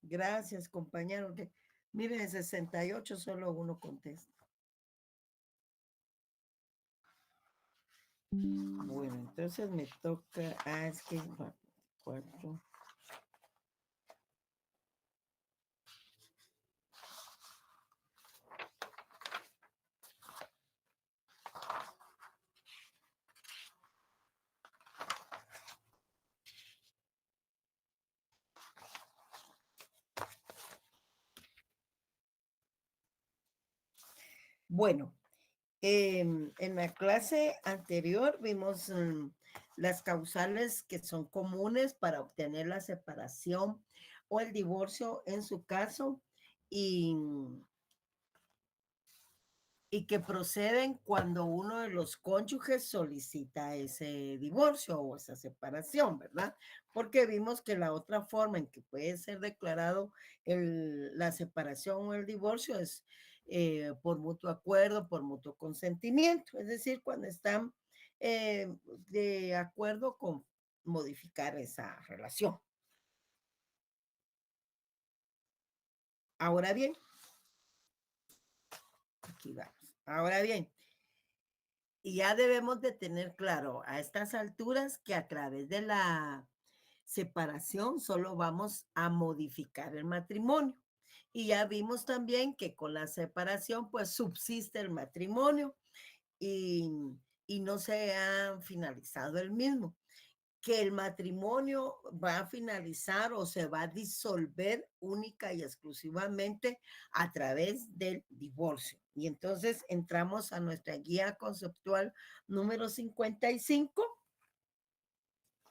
Gracias, compañero. Que, miren, en 68 solo uno contesta. Bueno, entonces me toca. Ah, es que. Cuatro. Bueno, en la clase anterior vimos las causales que son comunes para obtener la separación o el divorcio en su caso y, y que proceden cuando uno de los cónyuges solicita ese divorcio o esa separación, ¿verdad? Porque vimos que la otra forma en que puede ser declarado la separación o el divorcio es por mutuo acuerdo, por mutuo consentimiento, es decir, cuando están de acuerdo con modificar esa relación. Ahora bien, aquí vamos. Ahora bien, y ya debemos de tener claro a estas alturas que a través de la separación solo vamos a modificar el matrimonio. Y ya vimos también que con la separación pues subsiste el matrimonio y, y no se ha finalizado el mismo. Que el matrimonio va a finalizar o se va a disolver única y exclusivamente a través del divorcio. Y entonces entramos a nuestra guía conceptual número 55,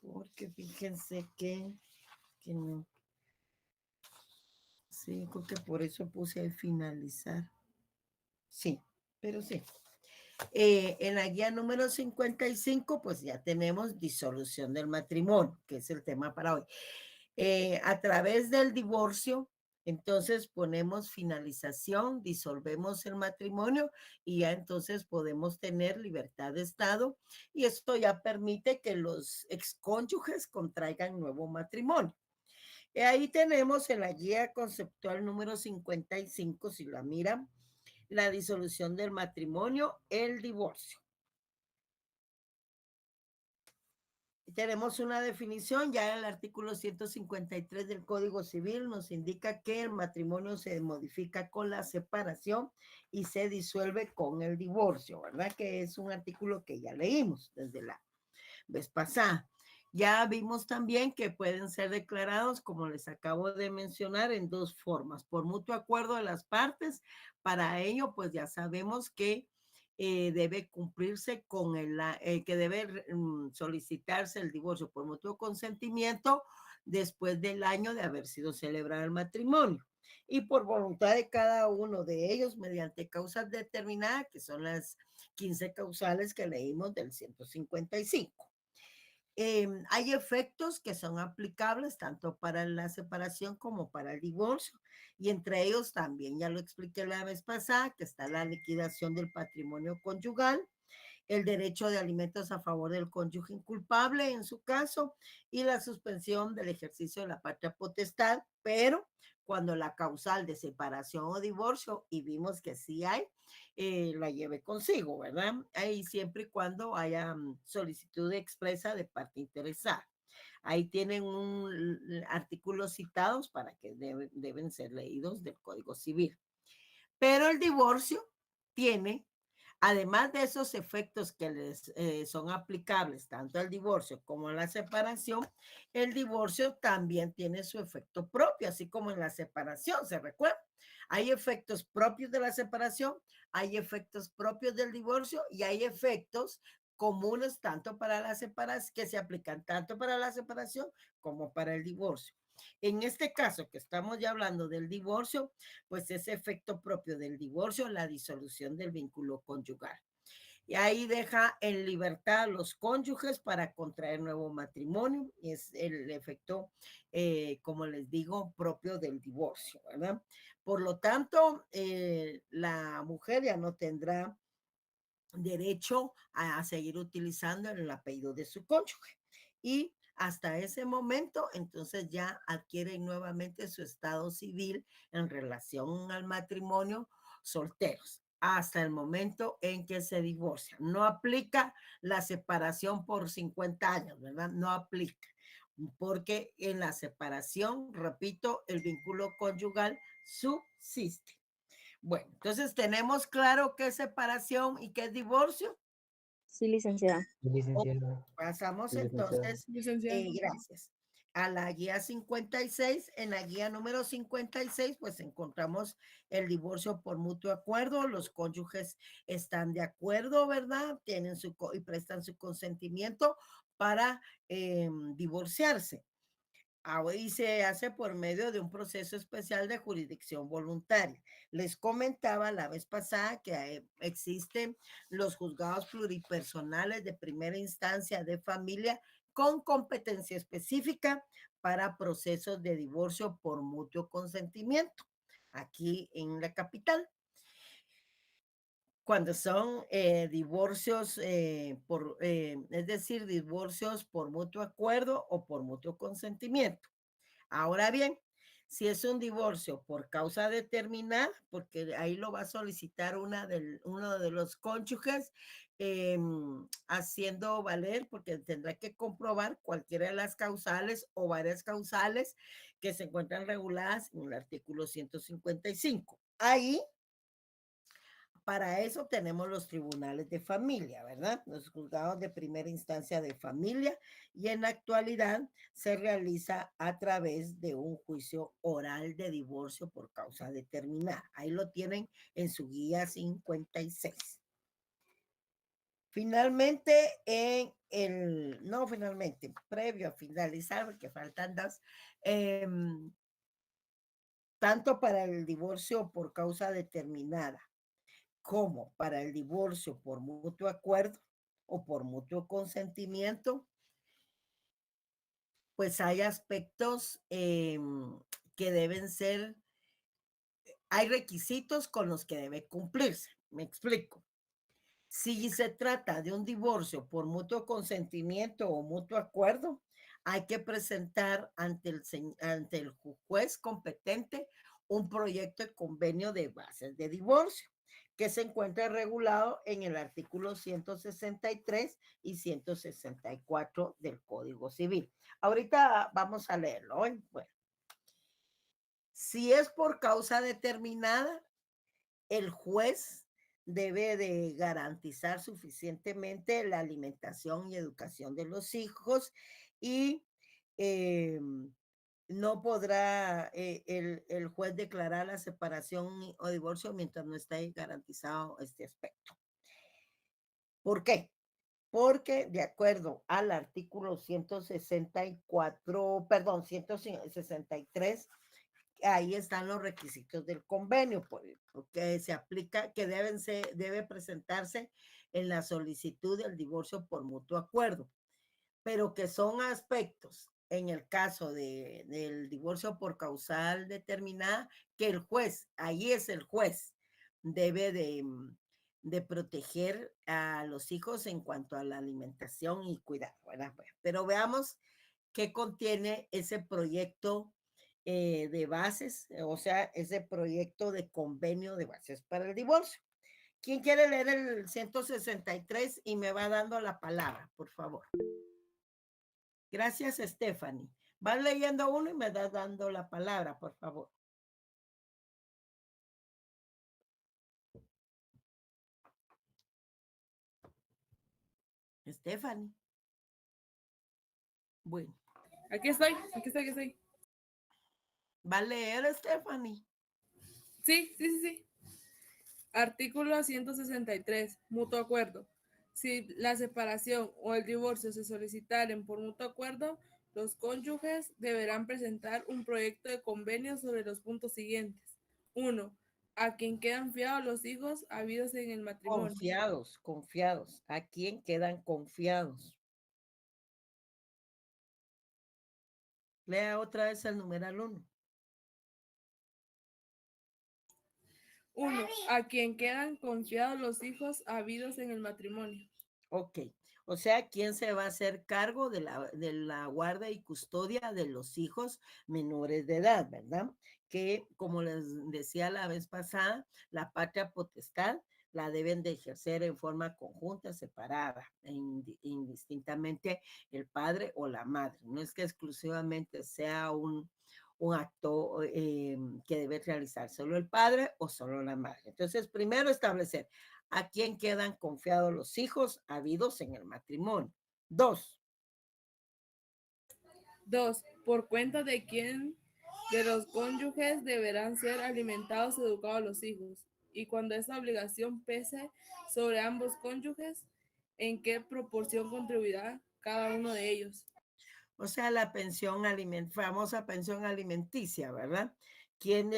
porque fíjense que no, sí, creo que por eso puse al finalizar. Sí, pero sí. En la guía número 55, pues ya tenemos disolución del matrimonio, que es el tema para hoy. A través del divorcio, entonces ponemos finalización, disolvemos el matrimonio y ya entonces podemos tener libertad de estado y esto ya permite que los excónyuges contraigan nuevo matrimonio. Y ahí tenemos en la guía conceptual número 55, si la miran, la disolución del matrimonio, el divorcio. Tenemos una definición, ya en el artículo 153 del Código Civil nos indica que el matrimonio se modifica con la separación y se disuelve con el divorcio, ¿verdad? Que es un artículo que ya leímos desde la vez pasada. Ya vimos también que pueden ser declarados, como les acabo de mencionar, en dos formas, por mutuo acuerdo de las partes. Para ello, pues ya sabemos que debe cumplirse con que debe solicitarse el divorcio por mutuo consentimiento después del año de haber sido celebrado el matrimonio y por voluntad de cada uno de ellos mediante causas determinadas, que son las 15 causales que leímos del 155. Hay efectos que son aplicables tanto para la separación como para el divorcio y entre ellos también, ya lo expliqué la vez pasada, que está la liquidación del patrimonio conyugal, el derecho de alimentos a favor del cónyuge inculpable en su caso y la suspensión del ejercicio de la patria potestad, pero cuando la causal de separación o divorcio, y vimos que sí hay, la lleve consigo, ¿verdad? Ahí siempre y cuando haya solicitud expresa de parte interesada. Ahí tienen un artículos citados para que deben ser leídos del Código Civil. Pero el divorcio tiene, además de esos efectos que les son aplicables tanto al divorcio como a la separación, el divorcio también tiene su efecto propio, así como en la separación, ¿se recuerda? Hay efectos propios de la separación, hay efectos propios del divorcio y hay efectos comunes tanto para la separación, que se aplican tanto para la separación como para el divorcio. En este caso que estamos ya hablando del divorcio, pues ese efecto propio del divorcio, la disolución del vínculo conyugal. Y ahí deja en libertad a los cónyuges para contraer nuevo matrimonio. Es el efecto, como les digo, propio del divorcio, ¿verdad? Por lo tanto, la mujer ya no tendrá derecho a seguir utilizando el apellido de su cónyuge. Y Hasta ese momento, entonces ya adquieren nuevamente su estado civil en relación al matrimonio solteros, hasta el momento en que se divorcian. No aplica la separación por 50 años, ¿verdad? No aplica, porque en la separación, repito, el vínculo conyugal subsiste. Bueno, entonces tenemos claro qué es separación y qué es divorcio. Sí, licenciada. Licenciada. Pasamos Sí, licenciada. entonces, Licenciada. gracias, a la guía 56. En la guía número 56, pues encontramos el divorcio por mutuo acuerdo. Los cónyuges están de acuerdo, ¿verdad? Tienen y prestan su consentimiento para divorciarse. Y se hace por medio de un proceso especial de jurisdicción voluntaria. Les comentaba la vez pasada que existen los juzgados pluripersonales de primera instancia de familia con competencia específica para procesos de divorcio por mutuo consentimiento, aquí en la capital. Cuando son divorcios es decir, divorcios por mutuo acuerdo o por mutuo consentimiento. Ahora bien, si es un divorcio por causa determinada, porque ahí lo va a solicitar uno de los cónyuges, haciendo valer, porque tendrá que comprobar cualquiera de las causales o varias causales que se encuentran reguladas en el artículo 155. Ahí, para eso tenemos los tribunales de familia, ¿verdad? Los juzgados de primera instancia de familia, y en la actualidad se realiza a través de un juicio oral de divorcio por causa determinada. Ahí lo tienen en su guía 56. Finalmente, previo a finalizar, porque faltan dos, tanto para el divorcio por causa determinada como para el divorcio por mutuo acuerdo o por mutuo consentimiento, pues hay aspectos que deben ser, hay requisitos con los que debe cumplirse. Me explico. Si se trata de un divorcio por mutuo consentimiento o mutuo acuerdo, hay que presentar ante el juez competente un proyecto de convenio de bases de divorcio que se encuentra regulado en el artículo 163 y 164 del Código Civil. Ahorita vamos a leerlo. Bueno, si es por causa determinada, el juez debe de garantizar suficientemente la alimentación y educación de los hijos, y no podrá el juez declarar la separación o divorcio mientras no esté garantizado este aspecto. ¿Por qué? Porque de acuerdo al artículo 163, ahí están los requisitos del convenio, porque se aplica, que debe presentarse en la solicitud del divorcio por mutuo acuerdo, pero que son aspectos en el caso del divorcio por causal determinada, que el juez, ahí es el juez, debe de proteger a los hijos en cuanto a la alimentación y cuidado, ¿verdad? Pero veamos qué contiene ese proyecto de bases, o sea, ese proyecto de convenio de bases para el divorcio. ¿Quién quiere leer el 163 y me va dando la palabra, por favor? Gracias, Stephanie. Vas leyendo uno y me das dando la palabra, por favor. Stephanie. Bueno. Aquí estoy, aquí estoy, aquí estoy. ¿Va a leer, Stephanie? Sí, sí, sí, sí. Artículo 163. Mutuo acuerdo. Si la separación o el divorcio se solicitaren por mutuo acuerdo, los cónyuges deberán presentar un proyecto de convenio sobre los puntos siguientes. 1. A quien quedan fiados los hijos habidos en el matrimonio. Confiados, confiados. ¿A quién quedan confiados? Lea otra vez el numeral 1. 1. A quien quedan confiados los hijos habidos en el matrimonio. Ok. O sea, ¿quién se va a hacer cargo de la guarda y custodia de los hijos menores de edad, verdad? Que, como les decía la vez pasada, la patria potestad la deben de ejercer en forma conjunta, separada, indistintamente el padre o la madre. No es que exclusivamente sea un acto que debe realizar solo el padre o solo la madre. Entonces, primero establecer a quién quedan confiados los hijos habidos en el matrimonio. 2. 2. ¿Por cuenta de quién de los cónyuges deberán ser alimentados y educados los hijos? Y cuando esta obligación pese sobre ambos cónyuges, ¿en qué proporción contribuirá cada uno de ellos? O sea, la pensión famosa pensión alimenticia, ¿verdad? ¿Quién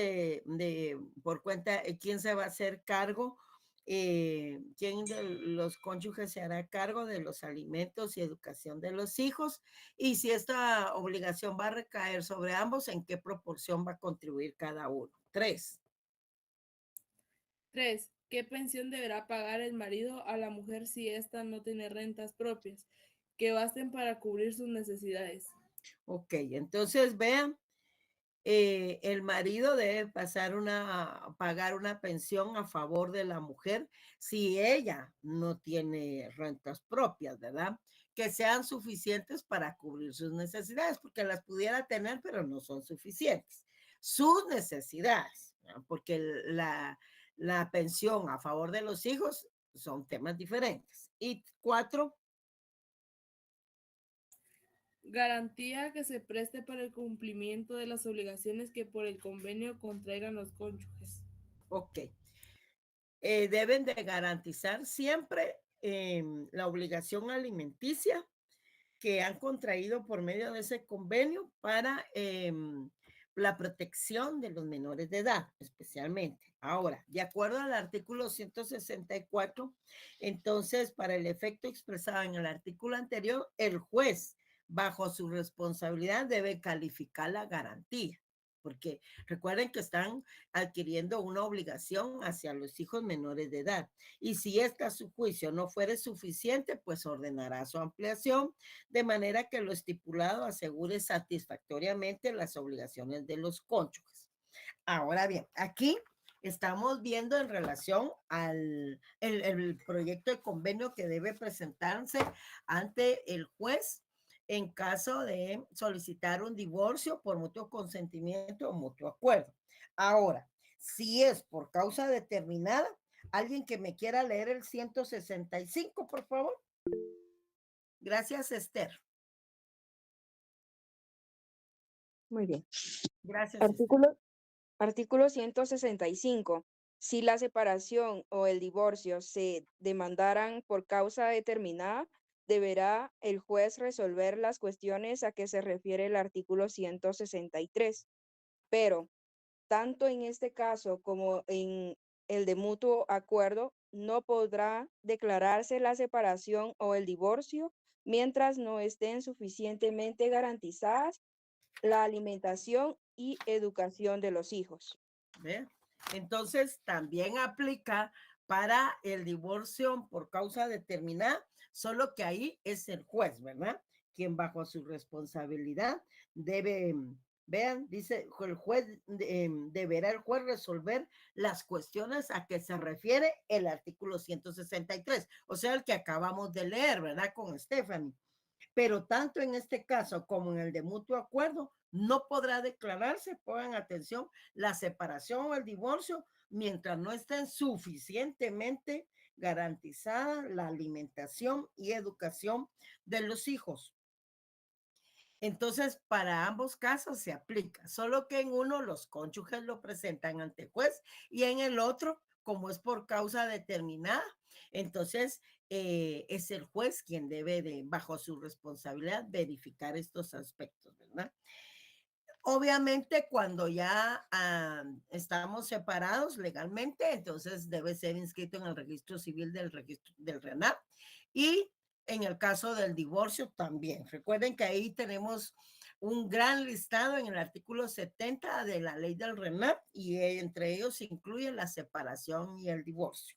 por cuenta, quién se va a hacer cargo? ¿Quién de los cónyuges se hará cargo de los alimentos y educación de los hijos? Y si esta obligación va a recaer sobre ambos, ¿en qué proporción va a contribuir cada uno? 3. 3. ¿Qué pensión deberá pagar el marido a la mujer si ésta no tiene rentas propias que basten para cubrir sus necesidades? Ok, entonces vean, el marido debe pagar una pensión a favor de la mujer si ella no tiene rentas propias, ¿verdad? Que sean suficientes para cubrir sus necesidades, porque las pudiera tener, pero no son suficientes. Sus necesidades, ¿no? Porque la pensión a favor de los hijos son temas diferentes. Y 4. Garantía que se preste para el cumplimiento de las obligaciones que por el convenio contraigan los cónyuges. Ok. Deben de garantizar siempre la obligación alimenticia que han contraído por medio de ese convenio para la protección de los menores de edad, especialmente. Ahora, de acuerdo al artículo 164, entonces, para el efecto expresado en el artículo anterior, el juez, bajo su responsabilidad, debe calificar la garantía, porque recuerden que están adquiriendo una obligación hacia los hijos menores de edad. Y si esta a su juicio no fuere suficiente, pues ordenará su ampliación de manera que lo estipulado asegure satisfactoriamente las obligaciones de los cónyuges. Ahora bien, aquí estamos viendo en relación al el proyecto de convenio que debe presentarse ante el juez en caso de solicitar un divorcio por mutuo consentimiento o mutuo acuerdo. Ahora, si es por causa determinada, alguien que me quiera leer el 165, por favor. Gracias, Esther. Muy bien. Gracias, Esther. Artículo 165. Si la separación o el divorcio se demandaran por causa determinada, deberá el juez resolver las cuestiones a que se refiere el artículo 163. Pero, tanto en este caso como en el de mutuo acuerdo, no podrá declararse la separación o el divorcio mientras no estén suficientemente garantizadas la alimentación y educación de los hijos. ¿Ve? Entonces, también aplica para el divorcio por causa determinada, solo que ahí es el juez, ¿verdad? Quien bajo su responsabilidad debe, vean, dice, el juez, deberá el juez resolver las cuestiones a que se refiere el artículo 163, o sea, el que acabamos de leer, ¿verdad? Con Stephanie. Pero tanto en este caso como en el de mutuo acuerdo, no podrá declararse, pongan atención, la separación o el divorcio mientras no estén suficientemente garantizada la alimentación y educación de los hijos. Entonces, para ambos casos se aplica, solo que en uno los cónyuges lo presentan ante el juez y en el otro, como es por causa determinada, entonces es el juez quien debe de, bajo su responsabilidad, verificar estos aspectos, ¿verdad? Obviamente, cuando ya estamos separados legalmente, entonces debe ser inscrito en el registro civil del registro del RENAP y en el caso del divorcio también. Recuerden que ahí tenemos un gran listado en el artículo 70 de la ley del RENAP y entre ellos se incluye la separación y el divorcio.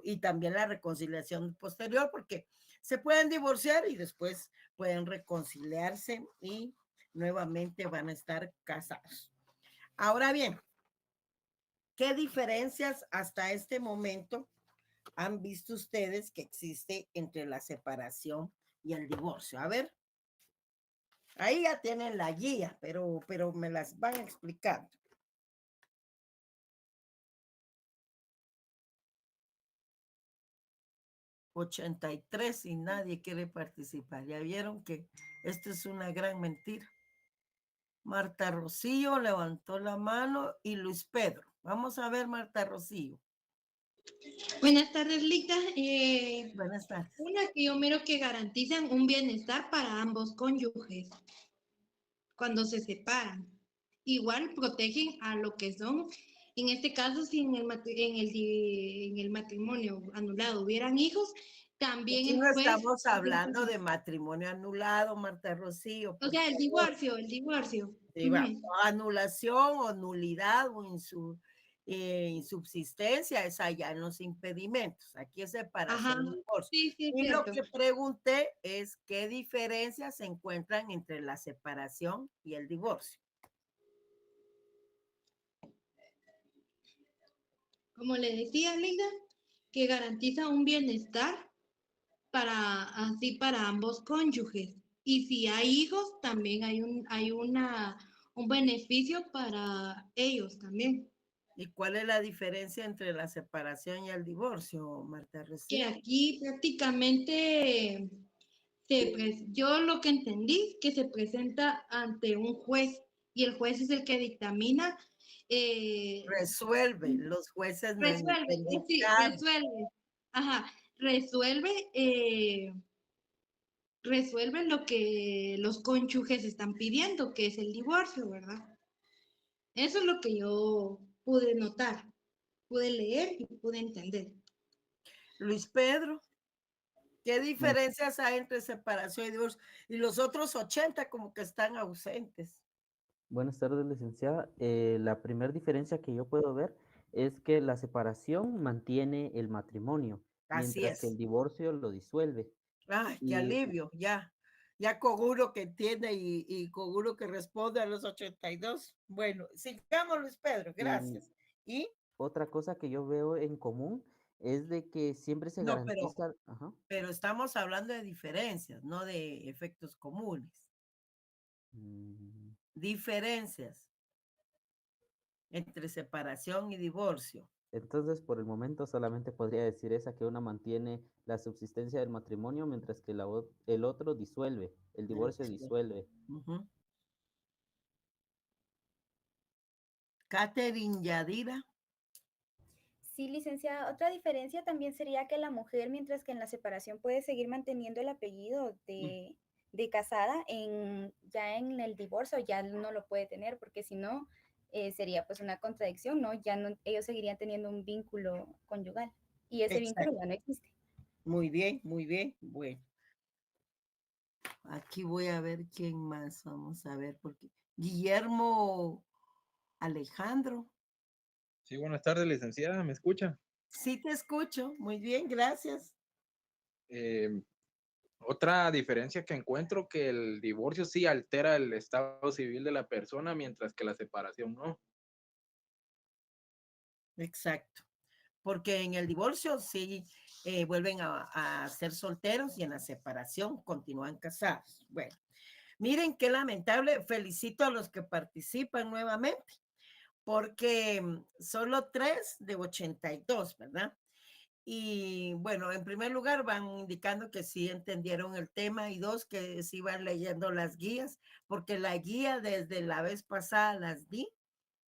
Y también la reconciliación posterior, porque se pueden divorciar y después pueden reconciliarse y nuevamente van a estar casados. Ahora bien, ¿qué diferencias hasta este momento han visto ustedes que existe entre la separación y el divorcio? A ver, ahí ya tienen la guía, pero me las van explicando. 83 y nadie quiere participar. Ya vieron que esto es una gran mentira. Marta Rocío levantó la mano y Luis Pedro. Vamos a ver, Marta Rocío. Buenas tardes, Lita. Buenas tardes. Una que yo miro que garantizan un bienestar para ambos cónyuges cuando se separan. Igual protegen a lo que son, en este caso, si en el matrimonio anulado hubieran hijos, también Aquí el no juez... estamos hablando de matrimonio anulado, Marta Rocío. O sea, el divorcio. Sí, anulación o nulidad o insubsistencia, es allá en los impedimentos. Aquí es separación y divorcio. Sí, es Y lo cierto. que pregunté es qué diferencias se encuentran entre la separación y el divorcio. Como le decía, Linda, que garantiza un bienestar para ambos cónyuges. Y si hay hijos, también hay un beneficio para ellos también. ¿Y cuál es la diferencia entre la separación y el divorcio, Marta Que Rocío? aquí prácticamente yo lo que entendí que se presenta ante un juez y el juez es el que dictamina. Resuelve, los jueces no Resuelve, emiten sí, dictamen. resuelve. Ajá, resuelven lo que los cónyuges están pidiendo, que es el divorcio, ¿verdad? Eso es lo que yo pude notar, pude leer y pude entender. Luis Pedro, ¿qué Bueno, diferencias hay entre separación y divorcio? Y los otros 80 como que están ausentes. buenas tardes, licenciada. La primera diferencia que yo puedo ver es que la separación mantiene el matrimonio, Así mientras que el es. divorcio lo disuelve. Ay, qué Y alivio, ya Coguro que entiende y Coguro que responde a los 82. Bueno, sigamos, Luis Pedro, y gracias. Y otra cosa que yo veo en común es de que siempre se no, garantiza, ajá, pero estamos hablando de diferencias, no de efectos comunes. mm, Diferencias entre separación y divorcio. entonces por el momento solamente podría decir esa que una mantiene la subsistencia del matrimonio, mientras que el otro disuelve, el divorcio disuelve. Ujú. Catherine Yadira. Sí, licenciada. Otra diferencia también sería que la mujer, mientras que en la separación puede seguir manteniendo el apellido de casada, ya en el divorcio ya no lo puede tener, porque si no, sería pues una contradicción, ¿no? Ya no, ellos seguirían teniendo un vínculo conyugal y ese vínculo Exacto. ya no existe. Muy bien, muy bien. Bueno, aquí voy a ver quién más. Vamos a ver, porque Guillermo Alejandro. Sí, buenas tardes, licenciada, ¿me escucha? Sí, te escucho. Muy bien, gracias. Otra diferencia que encuentro que el divorcio sí altera el estado civil de la persona, mientras que la separación no. Exacto. Porque en el divorcio sí vuelven a ser solteros y en la separación continúan casados. Bueno, miren qué lamentable. Felicito a los que participan nuevamente, porque solo 3 de 82, ¿verdad? Y bueno, en primer lugar van indicando que sí entendieron el tema y 2, que sí van leyendo las guías, porque la guía desde la vez pasada las di,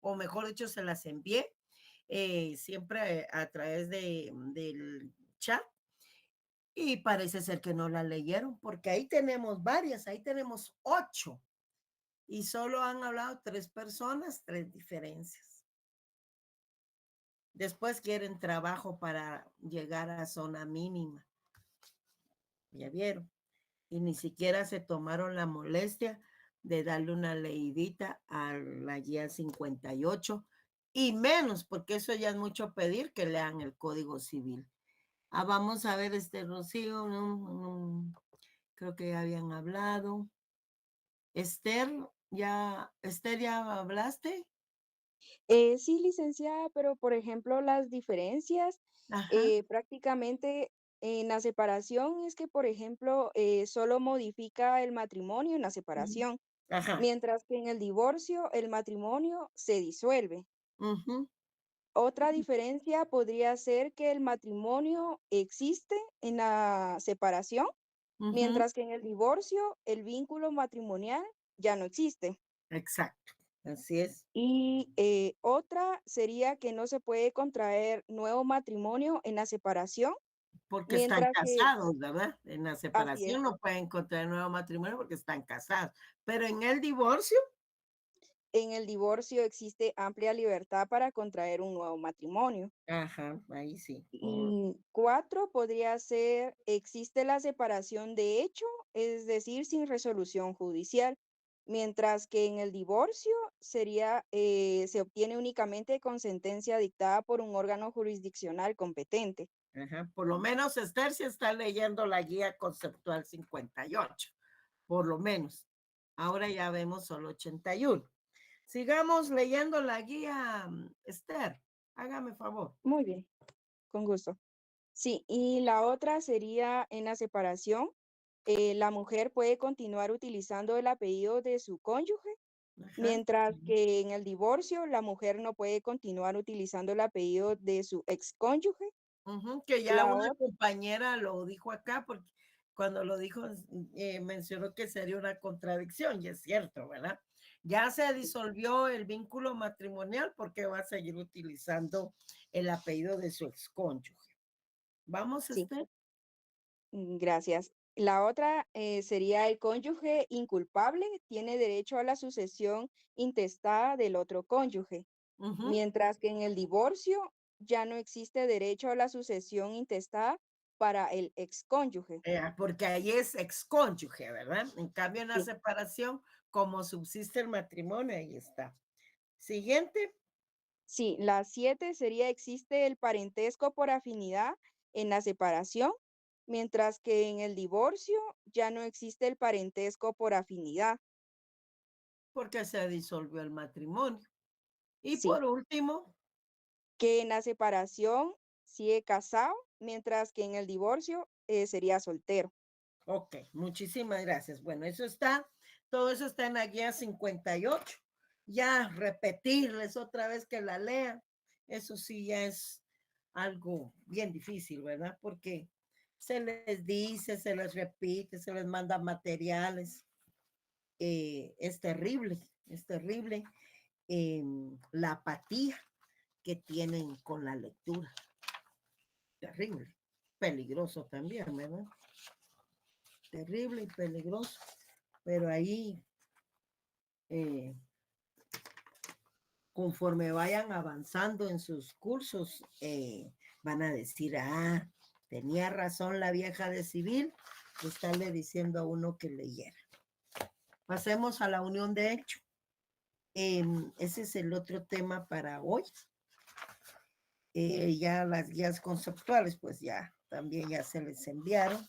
o mejor dicho, se las envié, siempre a través del chat, y parece ser que no la leyeron, porque ahí tenemos varias, ahí tenemos 8, y solo han hablado 3 personas, 3 diferencias. Después quieren trabajo para llegar a zona mínima. Ya vieron. Y ni siquiera se tomaron la molestia de darle una leidita a la guía 58 y menos, porque eso ya es mucho pedir que lean el Código Civil. Vamos a ver, Rocío, creo que ya habían hablado. Esther, ¿ya hablaste? Sí, licenciada, pero por ejemplo, las diferencias Ajá, prácticamente en la separación es que, por ejemplo, solo modifica el matrimonio en la ujú, separación, ajá, mientras que en el divorcio el matrimonio se disuelve. ujú, Otra diferencia podría ser que el matrimonio existe en la separación, ujú, mientras que en el divorcio el vínculo matrimonial ya no existe. exacto, así es, Y otra sería que no se puede contraer nuevo matrimonio en la separación, porque están mientras que, casados, ¿verdad? En la así es, separación no pueden contraer nuevo matrimonio porque están casados, pero en el divorcio, en el divorcio existe amplia libertad para contraer un nuevo matrimonio. ajá, ahí sí. Y cuatro podría ser, existe la separación de hecho, es decir, sin resolución judicial, mientras que en el divorcio sería, se obtiene únicamente con sentencia dictada por un órgano jurisdiccional competente. Ajá, por lo menos Esther sí está leyendo la guía conceptual 58, por lo menos. Ahora ya vemos solo 81. Sigamos leyendo la guía, Esther, hágame favor. Muy bien, con gusto. Sí, y la otra sería en la separación, la mujer puede continuar utilizando el apellido de su cónyuge, Ajá. mientras que en el divorcio la mujer no puede continuar utilizando el apellido de su excónyuge. Ujú, que ya La una otra, compañera lo dijo acá, porque cuando lo dijo, mencionó que sería una contradicción, y es cierto, ¿verdad? Ya se disolvió el vínculo matrimonial porque va a seguir utilizando el apellido de su excónyuge. Vamos, sí, Esther. gracias. La otra sería el cónyuge inculpable tiene derecho a la sucesión intestada del otro cónyuge, Ujú. mientras que en el divorcio ya no existe derecho a la sucesión intestada para el excónyuge. Porque ahí es excónyuge, ¿verdad? En cambio, en la Sí. separación, como subsiste el matrimonio, ahí está. Siguiente. Sí, la 7 sería existe el parentesco por afinidad en la separación, mientras que en el divorcio ya no existe el parentesco por afinidad. Porque se disolvió el matrimonio. Y Sí, por último, que en la separación sigue casado, mientras que en el divorcio sería soltero. ok, muchísimas gracias. Bueno, eso está, todo eso está en la guía 58. Ya repetirles otra vez que la lean, eso sí ya es algo bien difícil, ¿verdad? Porque se les dice, se les repite, se les manda materiales. Es terrible la apatía que tienen con la lectura. Terrible, peligroso también, ¿verdad? Terrible y peligroso. Pero ahí, eh, conforme vayan avanzando en sus cursos, van a decir, tenía razón la vieja de civil, de estarle diciendo a uno que leyera. Pasemos a la unión de hecho. Ese es el otro tema para hoy. Ya las guías conceptuales, pues ya también ya se les enviaron,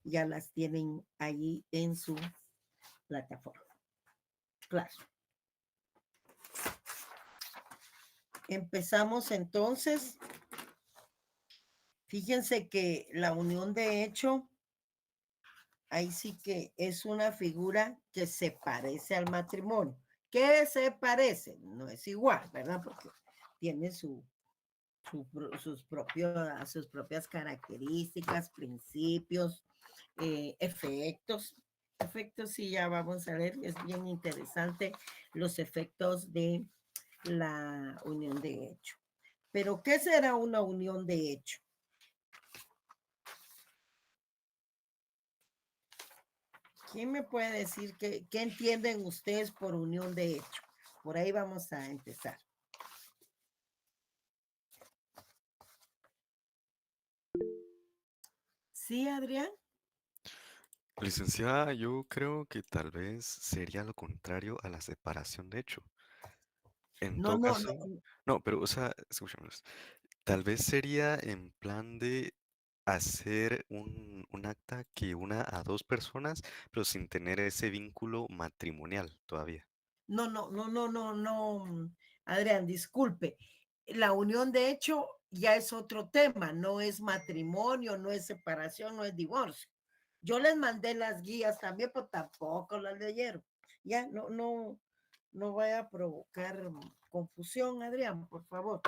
ya las tienen ahí en su plataforma. Claro. Empezamos entonces. Fíjense que la unión de hecho, ahí sí que es una figura que se parece al matrimonio. ¿Qué se parece? No es igual, ¿verdad? Porque tiene sus propias características, principios, efectos. Efectos, sí, ya vamos a ver, es bien interesante los efectos de la unión de hecho. Pero, ¿qué será una unión de hecho? ¿Quién me puede decir qué entienden ustedes por unión de hecho? Por ahí vamos a empezar. ¿Sí, Adrián? Licenciada, yo creo que tal vez sería lo contrario a la separación de hecho. En No, todo no, no. caso, no, pero, o sea, escúchanos, tal vez sería en plan de hacer un acta que una a dos personas, pero sin tener ese vínculo matrimonial todavía. No, Adrián, disculpe. La unión de hecho ya es otro tema, no es matrimonio, no es separación, no es divorcio. Yo les mandé las guías también, pero tampoco las leyeron. Ya, no vaya a provocar confusión, Adrián, por favor.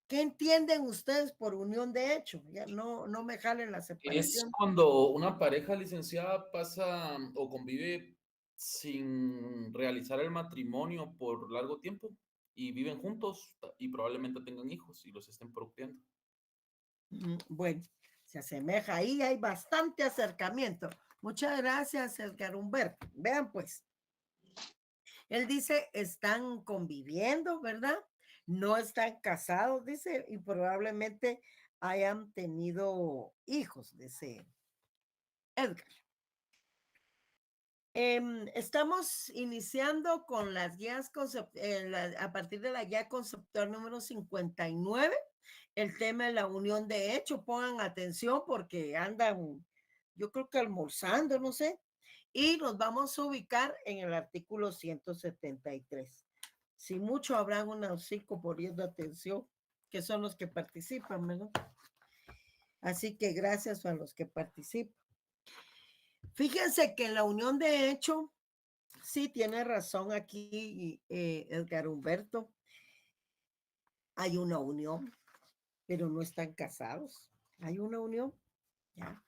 ¿Qué entienden ustedes por unión de hecho? Ya no me jalen la Es separación. cuando una pareja licenciada pasa o convive sin realizar el matrimonio por largo tiempo y viven juntos y probablemente tengan hijos y los estén procreando. Bueno, se asemeja ahí, hay bastante acercamiento. Muchas gracias, Edgar Humberto. Vean pues, él dice, están conviviendo, ¿verdad? No están casados, dice, y probablemente hayan tenido hijos, dice Edgar. Estamos iniciando con las guías a partir de la guía conceptual número 59, el tema de la unión de hecho. Pongan atención porque andan, yo creo que almorzando, no sé, y nos vamos a ubicar en el artículo 173. Si mucho habrán un hocico poniendo atención, que son los que participan, ¿verdad? Así que gracias a los que participan. Fíjense que en la unión de hecho, sí tiene razón aquí Edgar Humberto, hay una unión, pero no están casados. Hay una unión, ¿ya?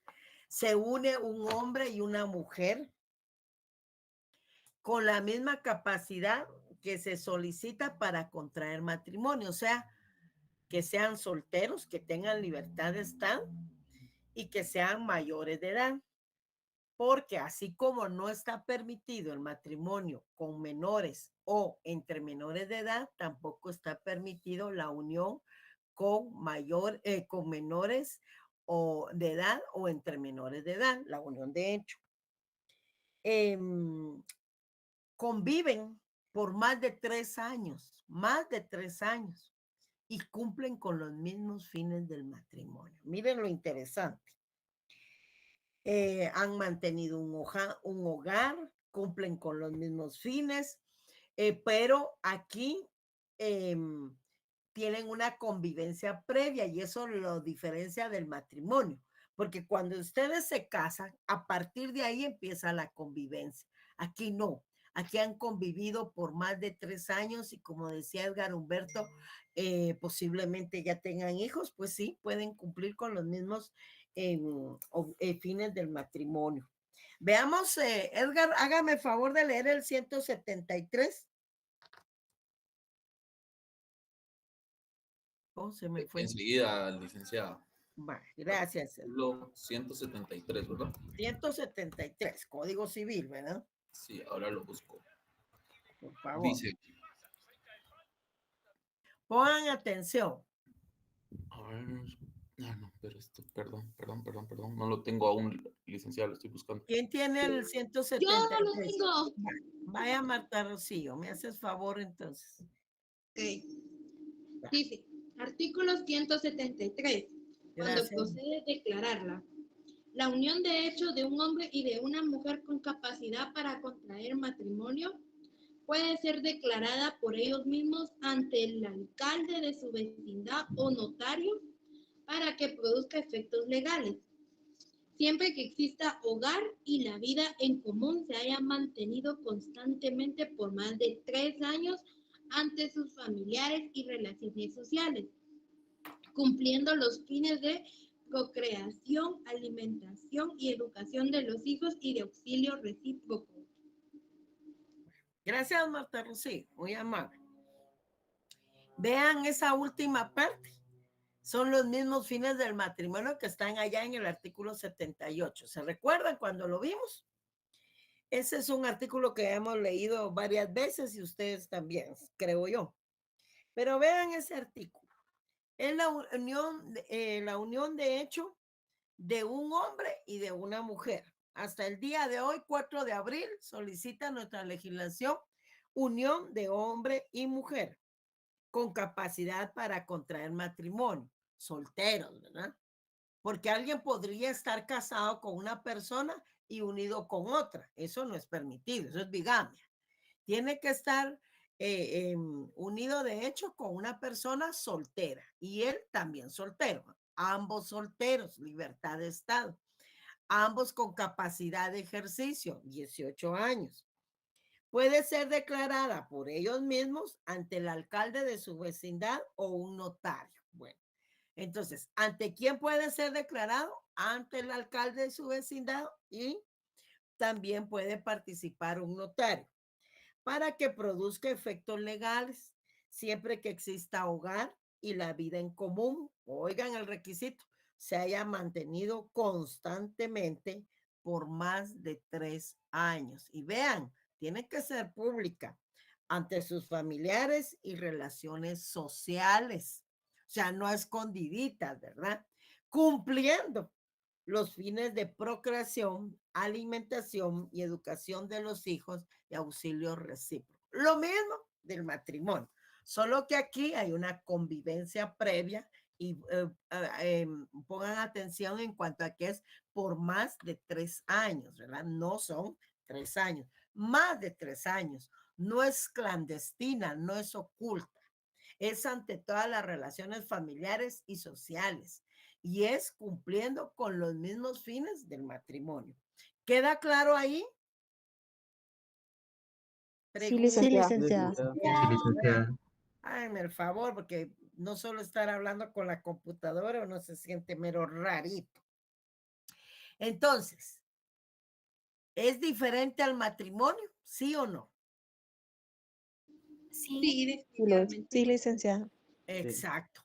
Se une un hombre y una mujer con la misma capacidad que se solicita para contraer matrimonio, o sea, que sean solteros, que tengan libertad de estado y que sean mayores de edad. Porque así como no está permitido el matrimonio con menores o entre menores de edad, tampoco está permitido la unión con con menores o de edad o entre menores de edad, la unión de hecho. Conviven por más de 3 años, y cumplen con los mismos fines del matrimonio. Miren lo interesante. Han mantenido un hogar, cumplen con los mismos fines, pero aquí tienen una convivencia previa y eso lo diferencia del matrimonio, porque cuando ustedes se casan, a partir de ahí empieza la convivencia. Aquí no, aquí han convivido por más de 3 años y como decía Edgar Humberto, posiblemente ya tengan hijos, pues sí, pueden cumplir con los mismos fines del matrimonio. Veamos, Edgar, hágame favor de leer el 173. Oh, se me fue. Enseguida, licenciada. Vale, gracias. Artículo 173, ¿verdad? 173, Código Civil, ¿verdad? Sí, ahora lo busco. Por favor. Dice. Pongan atención. A ver. No, pero esto, perdón. No lo tengo aún, licenciado, lo estoy buscando. ¿Quién tiene el 173? Yo no lo tengo. Vaya Marta Rocío, me haces favor entonces. Ok. Dice, artículo 173. Cuando Gracias. procede declararla. La unión de hecho de un hombre y de una mujer con capacidad para contraer matrimonio puede ser declarada por ellos mismos ante el alcalde de su vecindad o notario para que produzca efectos legales, siempre que exista hogar y la vida en común se haya mantenido constantemente por más de 3 años ante sus familiares y relaciones sociales, cumpliendo los fines de procreación, alimentación y educación de los hijos y de auxilio recíproco. Gracias, Marta Rocío, muy amable. Vean esa última parte. Son los mismos fines del matrimonio que están allá en el artículo 78. ¿Se recuerdan cuando lo vimos? Ese es un artículo que hemos leído varias veces y ustedes también, creo yo. Pero vean ese artículo. Es la unión de hecho de un hombre y de una mujer. Hasta el día de hoy, 4 de abril, solicita nuestra legislación unión de hombre y mujer con capacidad para contraer matrimonio, solteros, ¿verdad? porque alguien podría estar casado con una persona y unido con otra. Eso no es permitido, eso es bigamia. Tiene que estar unido de hecho con una persona soltera y él también soltero. Ambos solteros, libertad de estado. Ambos con capacidad de ejercicio, 18 años. Puede ser declarada por ellos mismos ante el alcalde de su vecindad o un notario. Bueno, entonces, ¿ante quién puede ser declarado? Ante el alcalde de su vecindad y también puede participar un notario para que produzca efectos legales siempre que exista hogar y la vida en común. Oigan el requisito, se haya mantenido constantemente por más de 3 años. Y vean, tiene que ser pública ante sus familiares y relaciones sociales. O sea, no escondiditas, ¿verdad? Cumpliendo los fines de procreación, alimentación y educación de los hijos y auxilio recíproco. Lo mismo del matrimonio, solo que aquí hay una convivencia previa y pongan atención en cuanto a que es por más de 3 años, ¿verdad? No son 3 años, más de 3 años. No es clandestina, no es oculta. Es ante todas las relaciones familiares y sociales y es cumpliendo con los mismos fines del matrimonio. ¿Queda claro ahí? Sí, Pregunta. Sí, licenciada. licenciada. Sí, licenciada. Háganme el favor, porque no solo estar hablando con la computadora, uno se siente mero rarito. Entonces, ¿es diferente al matrimonio? ¿Sí o no? Sí, Sí, definitivamente. licenciada. Exacto.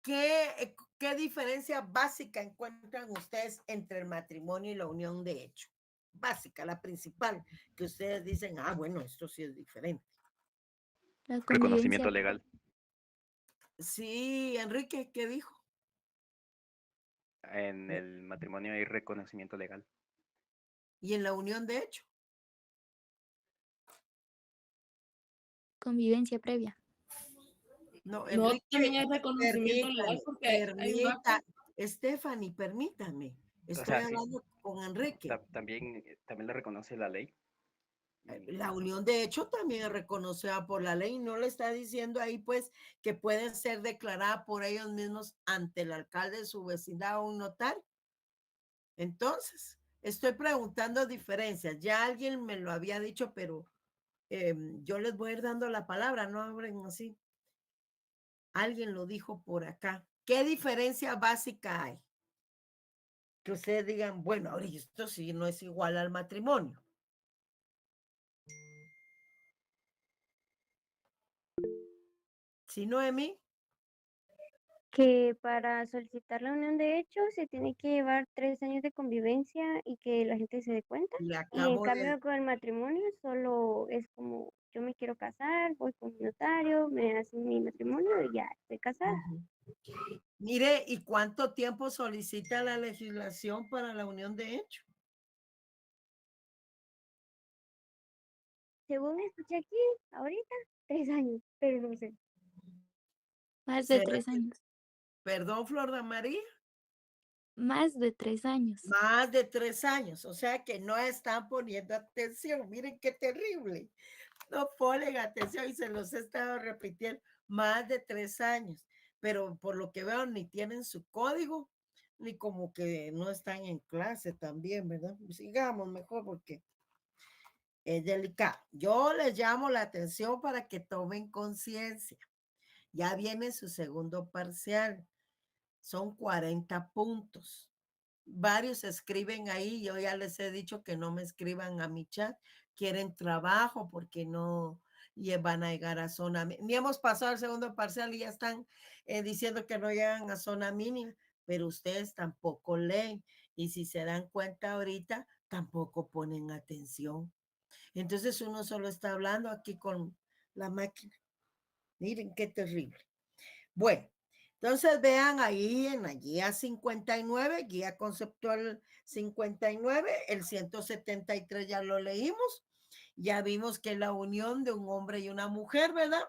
¿Qué diferencia básica encuentran ustedes entre el matrimonio y la unión de hecho? Básica, la principal, que ustedes dicen, ah, bueno, esto sí es diferente. La Reconocimiento convivencia. legal. Sí, Enrique, ¿qué dijo? En el matrimonio hay reconocimiento legal. ¿Y en la unión de hecho? Convivencia previa. No, No, Enrique, también hay reconocimiento legal porque hay un acta. Stephanie, permítame. O Estoy sea, sí, hablando con Enrique. también le reconoce la ley. La unión de hecho también es reconocida por la ley. No le está diciendo ahí pues que puede ser declarada por ellos mismos ante el alcalde de su vecindad o un notario. Entonces, estoy preguntando diferencias. Ya alguien me lo había dicho, pero yo les voy a ir dando la palabra, no abren así. Alguien lo dijo por acá. ¿Qué diferencia básica hay? Que ustedes digan, bueno, ahora esto sí no es igual al matrimonio. ¿Sí, Noemí? Que para solicitar la unión de hecho se tiene que llevar 3 años de convivencia y que la gente se dé cuenta. Le Y en acabo cambio de... con el matrimonio solo es como yo me quiero casar, voy con mi notario, me hacen mi matrimonio y ya estoy casada. Mire, ¿y cuánto tiempo solicita la legislación para la unión de hecho? Según escuché aquí, ahorita, 3 años, pero no sé. Más de ¿Será 3 que- años. Perdón, Flor de María. Más de 3 años. Más de 3 años, o sea que no están poniendo atención. Miren qué terrible. No ponen atención y se los he estado repitiendo. Más de 3 años, pero por lo que veo ni tienen su código, ni como que no están en clase también, ¿verdad? Sigamos mejor porque es delicado. Yo les llamo la atención para que tomen conciencia. Ya viene su segundo parcial. Son 40 puntos. Varios escriben ahí, yo ya les he dicho que no me escriban a mi chat, quieren trabajo porque no van a llegar a zona, ni hemos pasado el segundo parcial y ya están diciendo que no llegan a zona mínima, pero ustedes tampoco leen y si se dan cuenta ahorita, tampoco ponen atención. Entonces uno solo está hablando aquí con la máquina. Miren qué terrible. Bueno, entonces vean ahí en la guía 59, guía conceptual 59, el 173 ya lo leímos. Ya vimos que es la unión de un hombre y una mujer, ¿verdad?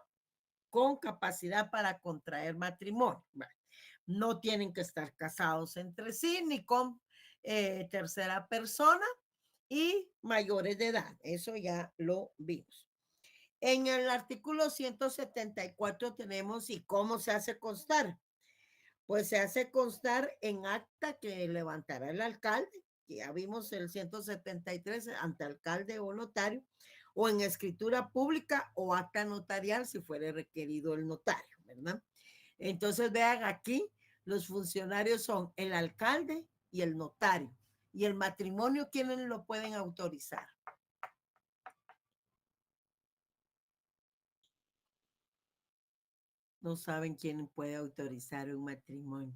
Con capacidad para contraer matrimonio. No tienen que estar casados entre sí ni con tercera persona y mayores de edad. Eso ya lo vimos. En el artículo 174 tenemos y cómo se hace constar. Pues se hace constar en acta que levantará el alcalde, que ya vimos el 173 ante alcalde o notario, o en escritura pública o acta notarial si fuera requerido el notario, ¿verdad? Entonces vean aquí, los funcionarios son el alcalde y el notario. Y el matrimonio, ¿quiénes lo pueden autorizar? No saben quién puede autorizar un matrimonio.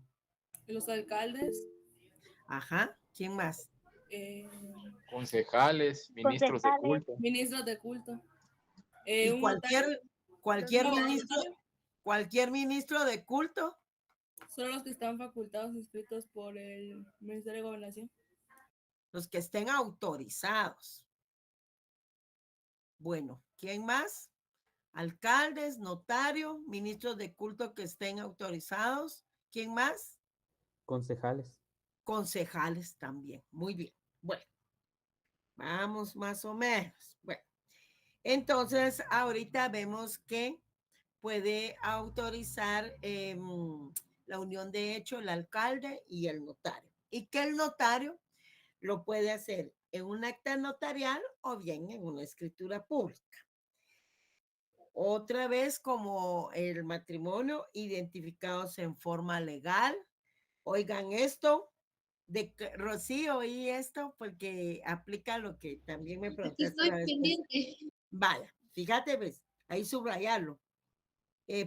Los alcaldes, Ajá, ¿quién más? Concejales, ministros de Concejales. culto. ministros de culto. Y Un notario, cualquier no, ministro, notario, cualquier ministro de culto, son los que están facultados inscritos por el Ministerio de Gobernación. los que estén autorizados. Bueno, ¿quién más? Alcaldes, notario, ministros de culto que estén autorizados. ¿Quién más? Concejales. Concejales también. Muy bien. Bueno, vamos más o menos. Bueno, entonces ahorita vemos que puede autorizar la unión de hecho el alcalde y el notario. Y que el notario lo puede hacer en un acta notarial o bien en una escritura pública. Otra vez, como el matrimonio, identificados en forma legal. Oigan esto, Rocío, oí esto porque aplica lo que también me preguntaste Estoy la vez pasada. pendiente. Vaya, fíjate, ves, ahí subrayarlo,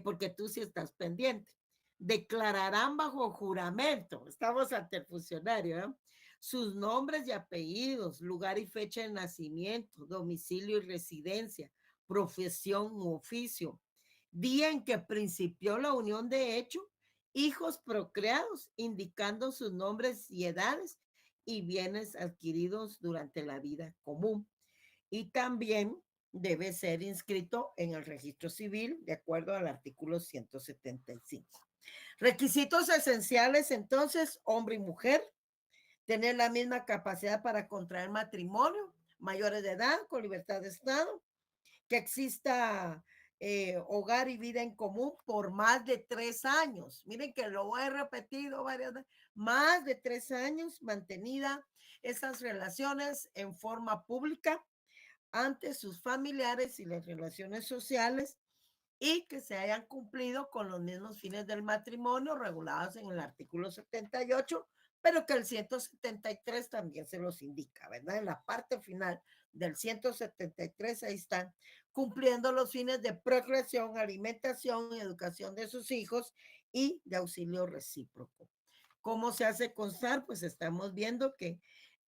porque tú sí estás pendiente. Declararán bajo juramento, estamos ante el funcionario, ¿eh? Sus nombres y apellidos, lugar y fecha de nacimiento, domicilio y residencia, profesión u oficio, día en que principió la unión de hecho, hijos procreados, indicando sus nombres y edades y bienes adquiridos durante la vida común. Y también debe ser inscrito en el registro civil de acuerdo al artículo 175. Requisitos esenciales entonces, hombre y mujer, tener la misma capacidad para contraer matrimonio, mayores de edad, con libertad de estado, que exista hogar y vida en común por más de 3 años. Miren que lo he repetido varias veces, más de 3 años mantenida esas relaciones en forma pública ante sus familiares y las relaciones sociales y que se hayan cumplido con los mismos fines del matrimonio regulados en el artículo 78, pero que el 173 también se los indica, ¿verdad? En la parte final del 173 ahí están cumpliendo los fines de procreación, alimentación y educación de sus hijos y de auxilio recíproco. ¿Cómo se hace constar? Pues estamos viendo que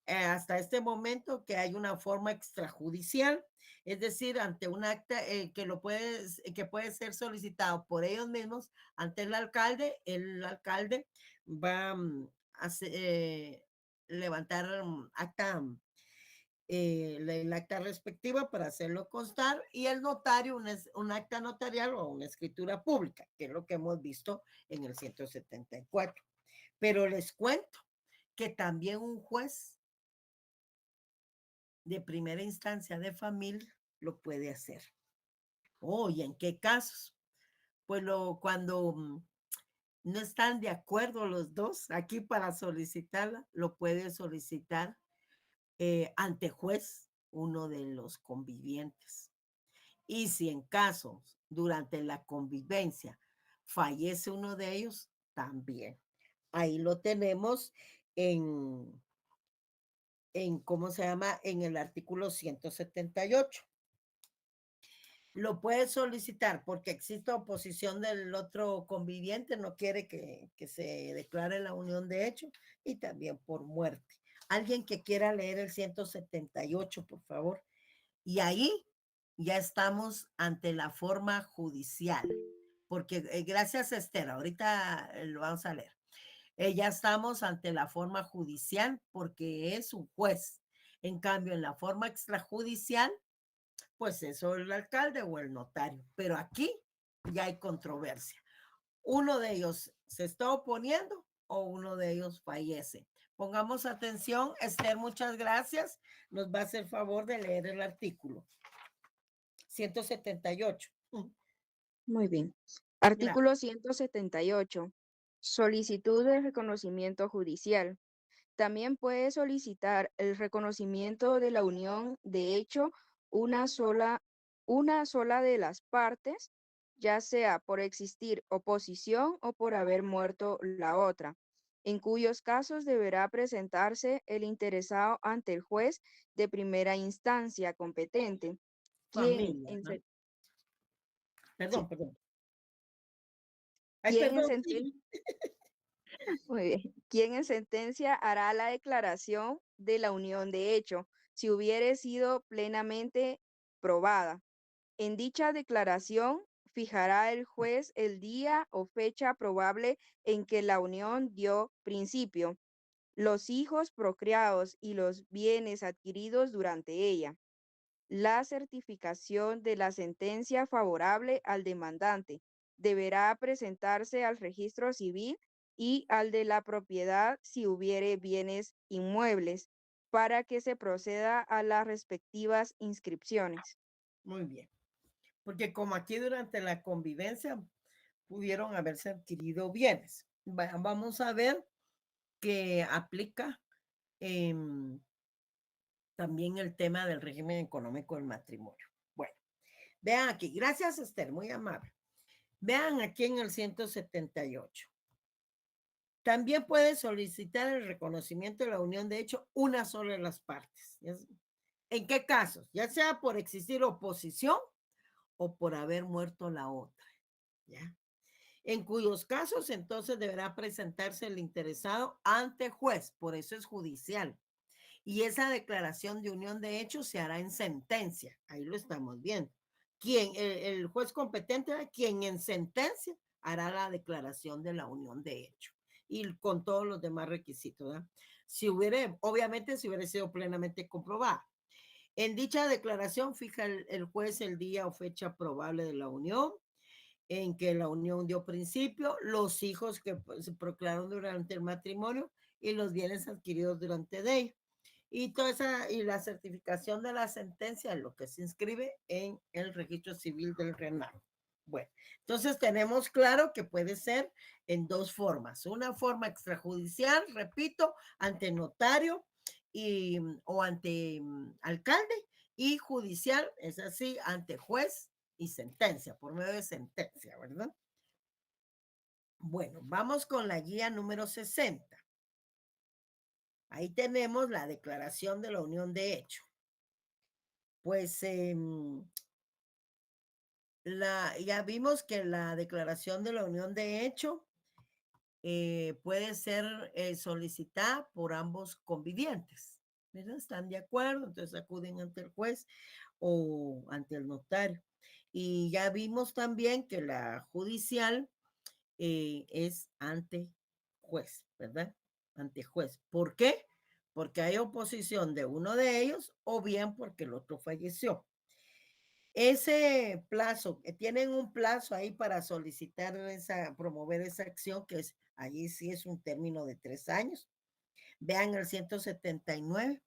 hasta este momento que hay una forma extrajudicial, es decir, ante un acta que puede ser solicitado por ellos mismos ante el alcalde va a levantar acta, el acta respectiva para hacerlo constar y el notario un acta notarial o una escritura pública, que es lo que hemos visto en el 174. Pero les cuento que también un juez de primera instancia de familia lo puede hacer. Oh, ¿y en qué casos? Pues cuando no están de acuerdo los dos aquí para solicitarla, lo puede solicitar ante juez uno de los convivientes. Y si en casos durante la convivencia fallece uno de ellos, también. Ahí lo tenemos ¿cómo se llama? En el artículo 178. Lo puede solicitar porque existe oposición del otro conviviente, no quiere que se declare la unión de hecho, y también por muerte. Alguien que quiera leer el 178, por favor. Y ahí ya estamos ante la forma judicial, porque gracias a Esther, ahorita lo vamos a leer. Ya estamos ante la forma judicial porque es un juez. En cambio, en la forma extrajudicial, pues eso el alcalde o el notario. Pero aquí ya hay controversia. uno de ellos se está oponiendo o uno de ellos fallece. Pongamos atención, Esther, muchas gracias. Nos va a hacer favor de leer el artículo 178. Muy bien. Artículo 178. Solicitud de reconocimiento judicial. También puede solicitar el reconocimiento de la unión de hecho una sola de las partes, ya sea por existir oposición o por haber muerto la otra, en cuyos casos deberá presentarse el interesado ante el juez de primera instancia competente, quien Familia, en, ¿no? se- Perdón, sí, perdón. Ay, quien en perdón, sentencia sí. Muy bien. Quien en sentencia hará la declaración de la unión de hecho, si hubiere sido plenamente probada. En dicha declaración fijará el juez el día o fecha probable en que la unión dio principio, los hijos procreados y los bienes adquiridos durante ella. La certificación de la sentencia favorable al demandante deberá presentarse al registro civil y al de la propiedad si hubiere bienes inmuebles para que se proceda a las respectivas inscripciones. Muy bien. Porque como aquí durante la convivencia pudieron haberse adquirido bienes. Vamos a ver que aplica también el tema del régimen económico del matrimonio. Bueno, vean aquí. Gracias, Esther, muy amable. Vean aquí en el 178. También puede solicitar el reconocimiento de la unión de hecho una sola de las partes. ¿En qué casos? Ya sea por existir oposición o por haber muerto la otra. ¿Ya? En cuyos casos entonces deberá presentarse el interesado ante juez, por eso es judicial. Y esa declaración de unión de hechos se hará en sentencia, ahí lo estamos viendo. El juez competente, quien en sentencia hará la declaración de la unión de hecho y con todos los demás requisitos, ¿verdad? Obviamente si hubiera sido plenamente comprobada. En dicha declaración fija el juez el día o fecha probable de la unión, en que la unión dio principio, los hijos que se procrearon durante el matrimonio y los bienes adquiridos durante de ella. Y la certificación de la sentencia es lo que se inscribe en el registro civil del RENAM. Bueno, entonces tenemos claro que puede ser en dos formas. Una forma extrajudicial, repito, ante notario o ante alcalde, y judicial, es así, ante juez y sentencia, por medio de sentencia, ¿verdad? Bueno, vamos con la guía número 60. Ahí tenemos la declaración de la unión de hecho. Pues ya vimos que la declaración de la unión de hecho puede ser solicitada por ambos convivientes, ¿verdad? Están de acuerdo, entonces acuden ante el juez o ante el notario. Y ya vimos también que la judicial es ante juez, ¿verdad? Ante juez. ¿Por qué? Porque hay oposición de uno de ellos o bien porque el otro falleció. Ese plazo, tienen un plazo ahí para solicitar promover esa acción, que es, allí sí es un término de 3 años. Vean el 179.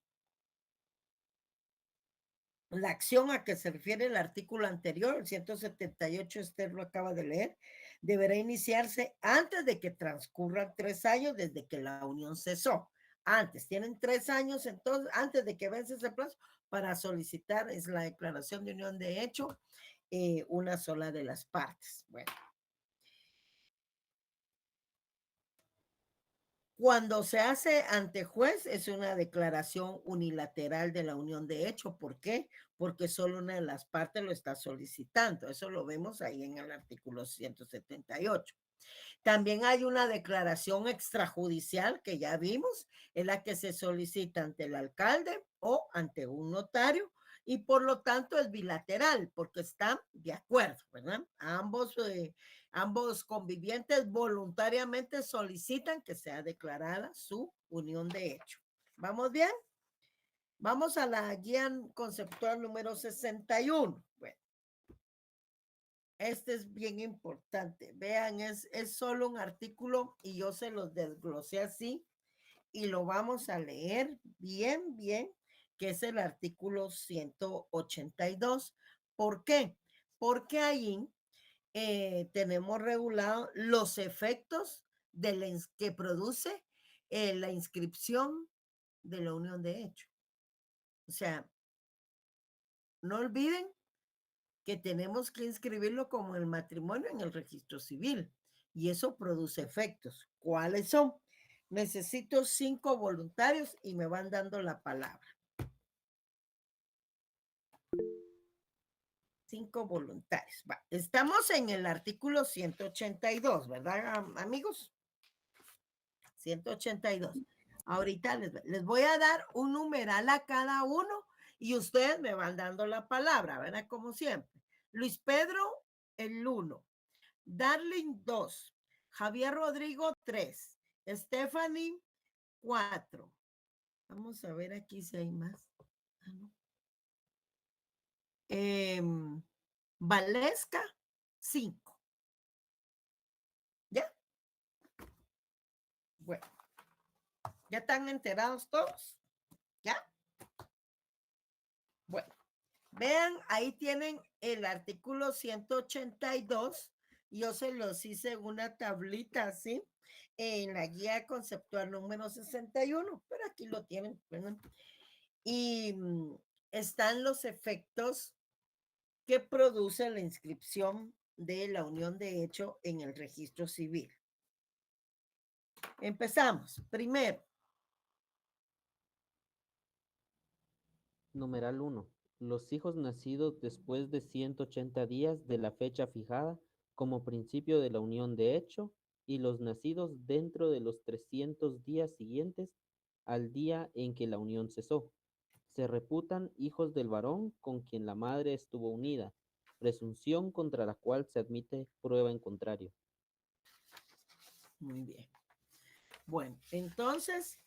La acción a que se refiere el artículo anterior, el 178, Esther lo acaba de leer, deberá iniciarse antes de que transcurran 3 años desde que la unión cesó. Antes, tienen 3 años entonces, antes de que vence ese plazo, para solicitar es la declaración de unión de hecho, una sola de las partes. Bueno. Cuando se hace ante juez es una declaración unilateral de la unión de hecho. ¿Por qué? Porque solo una de las partes lo está solicitando. Eso lo vemos ahí en el artículo 178. También hay una declaración extrajudicial que ya vimos, en la que se solicita ante el alcalde o ante un notario y por lo tanto es bilateral porque están de acuerdo, ¿verdad? Ambos convivientes voluntariamente solicitan que sea declarada su unión de hecho. ¿Vamos bien? Vamos a la guía conceptual número 61. Bueno, Este es bien importante. Vean, es solo un artículo y yo se los desglosé así y lo vamos a leer bien, bien, que es el artículo 182. ¿Por qué? Porque ahí tenemos regulado los efectos que produce la inscripción de la unión de hecho. O sea, no olviden que tenemos que inscribirlo como el matrimonio en el registro civil y eso produce efectos. ¿Cuáles son? Necesito 5 voluntarios y me van dando la palabra. 5 voluntarios. Va. Estamos en el artículo 182, ¿verdad, amigos? 182. Ahorita les voy a dar un numeral a cada uno y ustedes me van dando la palabra, ¿verdad? Como siempre. Luis Pedro, el 1. Darling, 2. Javier Rodrigo, 3. Stephanie, 4. Vamos a ver aquí si hay más. Ah, no. Valesca, 5. ¿Ya? Bueno. ¿Ya están enterados todos? ¿Ya? Bueno. Vean, ahí tienen el artículo 182. Yo se los hice en una tablita, ¿sí? En la guía conceptual número 61, pero aquí lo tienen, ¿verdad? Y están los efectos que produce la inscripción de la unión de hecho en el registro civil. Empezamos. Primero. Numeral 1. Los hijos nacidos después de 180 días de la fecha fijada como principio de la unión de hecho y los nacidos dentro de los 300 días siguientes al día en que la unión cesó. Se reputan hijos del varón con quien la madre estuvo unida, presunción contra la cual se admite prueba en contrario. Muy bien. Bueno, entonces,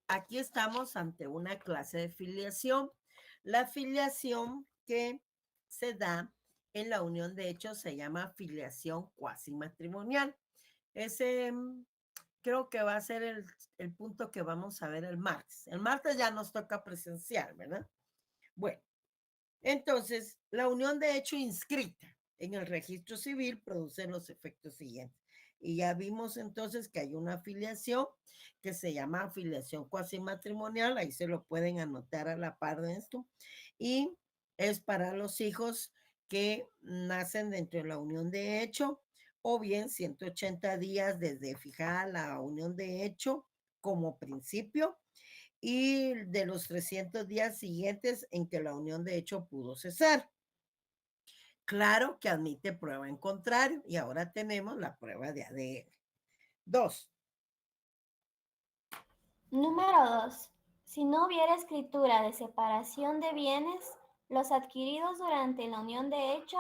aquí estamos ante una clase de filiación. La filiación que se da en la unión de hecho se llama filiación cuasi matrimonial. Ese creo que va a ser el punto que vamos a ver el martes. El martes ya nos toca presencial, ¿verdad? Bueno, entonces, la unión de hecho inscrita en el registro civil produce los efectos siguientes. Y ya vimos entonces que hay una afiliación que se llama afiliación cuasi matrimonial, ahí se lo pueden anotar a la par de esto, y es para los hijos que nacen dentro de la unión de hecho, o bien 180 días desde fijada la unión de hecho como principio, y de los 300 días siguientes en que la unión de hecho pudo cesar. Claro que admite prueba en contrario y ahora tenemos la prueba de ADN. 2. Número 2. Si no hubiera escritura de separación de bienes, los adquiridos durante la unión de hecho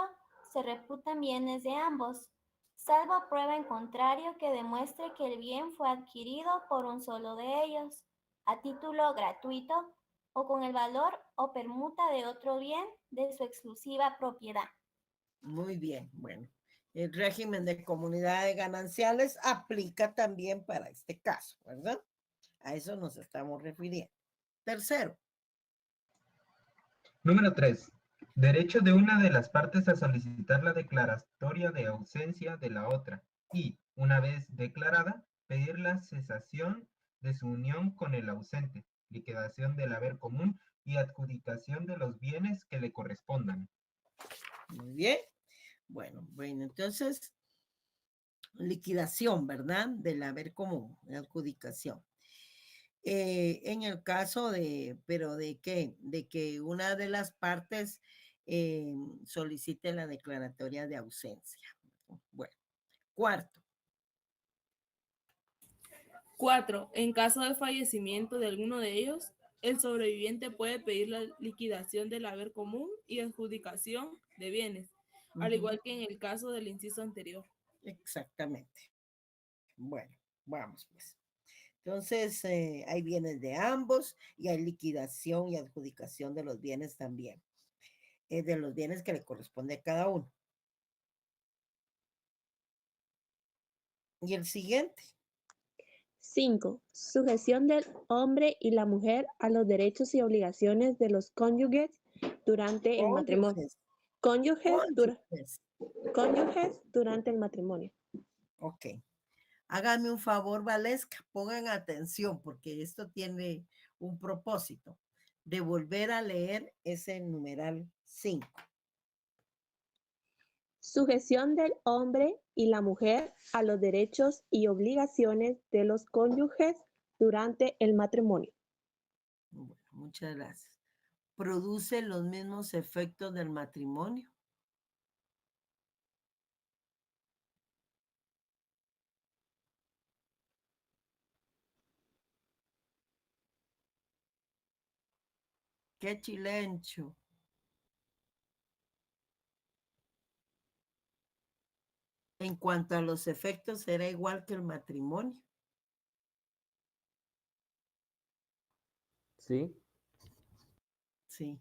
se reputan bienes de ambos, salvo prueba en contrario que demuestre que el bien fue adquirido por un solo de ellos, a título gratuito o con el valor o permuta de otro bien de su exclusiva propiedad. Muy bien, bueno. El régimen de comunidades gananciales aplica también para este caso, ¿verdad? A eso nos estamos refiriendo. Tercero. Número 3. Derecho de una de las partes a solicitar la declaratoria de ausencia de la otra y, una vez declarada, pedir la cesación de su unión con el ausente, liquidación del haber común y adjudicación de los bienes que le correspondan. Muy bien. Bueno, entonces, liquidación, ¿verdad? Del haber común, adjudicación. En el caso ¿pero de qué? De que una de las partes solicite la declaratoria de ausencia. Bueno, cuarto. 4. En caso de fallecimiento de alguno de ellos, el sobreviviente puede pedir la liquidación del haber común y adjudicación de bienes, al igual que en el caso del inciso anterior. Exactamente. Bueno, vamos pues. Entonces, hay bienes de ambos y hay liquidación y adjudicación de los bienes también, de los bienes que le corresponde a cada uno. Y el siguiente. 5. Sujeción del hombre y la mujer a los derechos y obligaciones de los cónyuges durante el matrimonio. Cónyuges. Cónyuges durante el matrimonio. Ok. Háganme un favor, Valesca, pongan atención porque esto tiene un propósito de volver a leer ese numeral 5. Sujeción del hombre y la mujer a los derechos y obligaciones de los cónyuges durante el matrimonio. Bueno, muchas gracias. ¿Produce los mismos efectos del matrimonio? ¡Qué chilencho! En cuanto a los efectos, será igual que el matrimonio. Sí. Sí.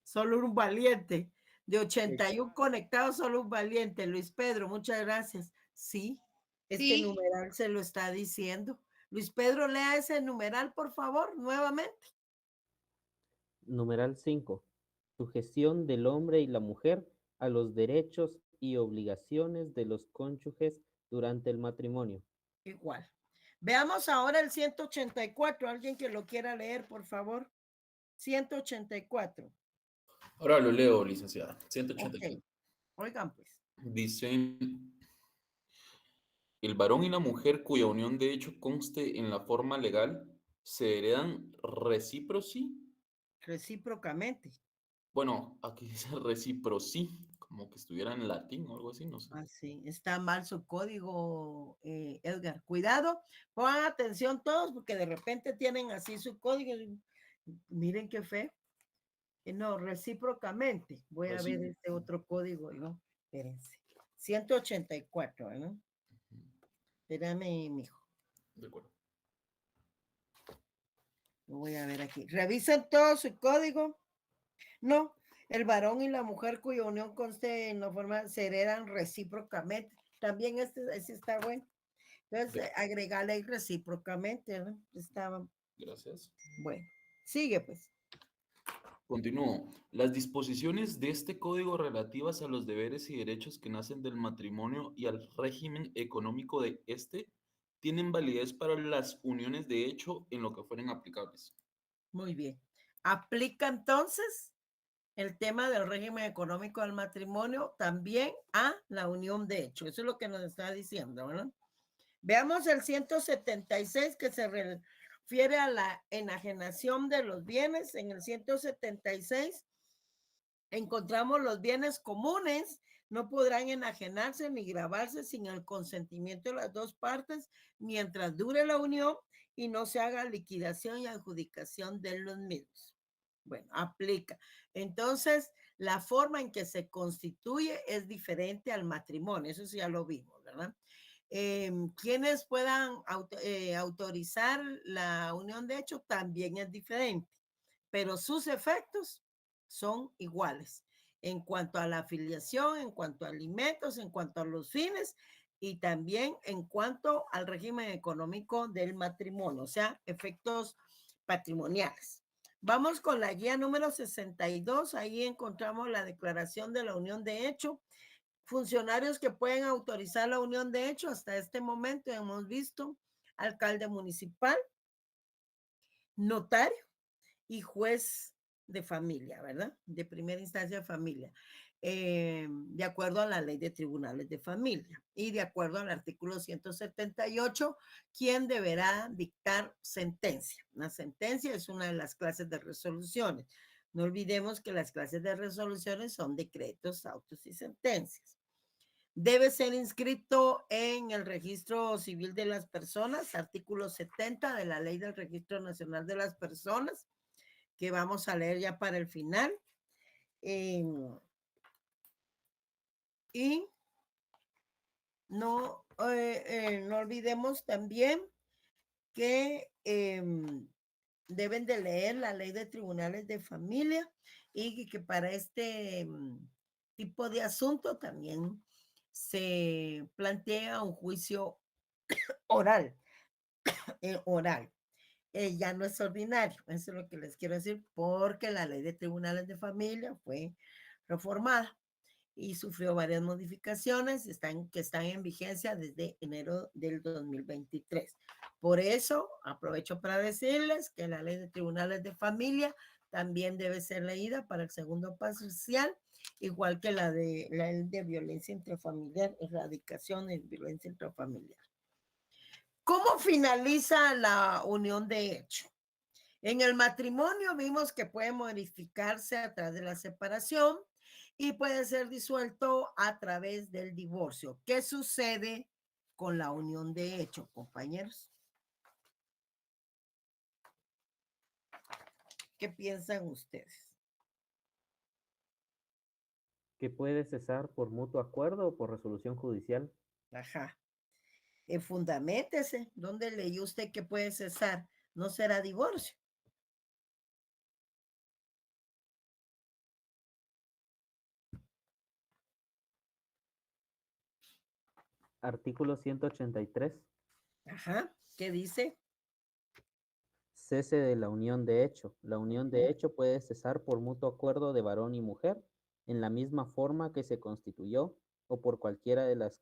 Solo un valiente. De 81 conectados, solo un valiente. Luis Pedro, muchas gracias. Sí, este Sí. numeral se lo está diciendo. Luis Pedro, lea ese numeral, por favor, nuevamente. Numeral 5. Sujeción del hombre y la mujer a los derechos y obligaciones de los cónyuges durante el matrimonio. Igual. Veamos ahora el 184. Alguien que lo quiera leer, por favor. 184. Ahora lo leo, licenciada. 184. Ok. Oigan, pues. Dicen, el varón y la mujer cuya unión de hecho conste en la forma legal se heredan Recíprocamente. Bueno, aquí dice reciproci, como que estuviera en latín o algo así, no sé. Así, está mal su código, Edgar. Cuidado, pongan atención todos porque de repente tienen así su código. Miren qué feo. No, recíprocamente. Voy a ver este otro código, ¿no? Espérense. 184, ¿no? Espérame, mijo. De acuerdo. Lo voy a ver aquí. Revisen todo su código. No, el varón y la mujer cuya unión conste en la forma se heredan recíprocamente. También ese está bueno. Entonces, agregarle ahí recíprocamente, ¿no? Estaba. Gracias. Bueno, sigue pues. Continúo. Las disposiciones de este código relativas a los deberes y derechos que nacen del matrimonio y al régimen económico de este tienen validez para las uniones de hecho en lo que fueren aplicables. Muy bien. Aplica entonces el tema del régimen económico del matrimonio también a la unión de hecho. Eso es lo que nos está diciendo, ¿verdad? Veamos el 176 que se refiere a la enajenación de los bienes. En el 176 encontramos los bienes comunes, no podrán enajenarse ni gravarse sin el consentimiento de las dos partes mientras dure la unión y no se haga liquidación y adjudicación de los mismos. Bueno, aplica. Entonces, la forma en que se constituye es diferente al matrimonio, eso sí ya lo vimos, ¿verdad? Quienes puedan autorizar la unión de hecho también es diferente, pero sus efectos son iguales en cuanto a la afiliación, en cuanto a alimentos, en cuanto a los fines y también en cuanto al régimen económico del matrimonio, o sea, efectos patrimoniales. Vamos con la guía número 62, ahí encontramos la declaración de la unión de hecho. Funcionarios que pueden autorizar la unión de hecho, hasta este momento hemos visto alcalde municipal, notario y juez de familia, ¿verdad? De primera instancia de familia, de acuerdo a la ley de tribunales de familia y de acuerdo al artículo 178, ¿quién deberá dictar sentencia? La sentencia es una de las clases de resoluciones. No olvidemos que las clases de resoluciones son decretos, autos y sentencias. Debe ser inscrito en el registro civil de las personas, artículo 70 de la ley del registro nacional de las personas, que vamos a leer ya para el final. Y no olvidemos también que deben de leer la ley de tribunales de familia y que para este tipo de asunto también se plantea un juicio oral, oral. Ya no es ordinario, eso es lo que les quiero decir, porque la ley de tribunales de familia fue reformada y sufrió varias modificaciones que están en vigencia desde enero del 2023. Por eso, aprovecho para decirles que la ley de tribunales de familia también debe ser leída para el segundo paso social, igual que la ley de violencia intrafamiliar, erradicación de violencia intrafamiliar. ¿Cómo finaliza la unión de hecho? En el matrimonio vimos que puede modificarse a través de la separación y puede ser disuelto a través del divorcio. ¿Qué sucede con la unión de hecho, compañeros? ¿Qué piensan ustedes? Que puede cesar por mutuo acuerdo o por resolución judicial. Ajá. Fundaméntese. ¿Dónde leyó usted que puede cesar? No será divorcio. Artículo 183. Ajá. ¿Qué dice? Cese de la unión de hecho. La unión de hecho puede cesar por mutuo acuerdo de varón y mujer, en la misma forma que se constituyó, o por cualquiera de las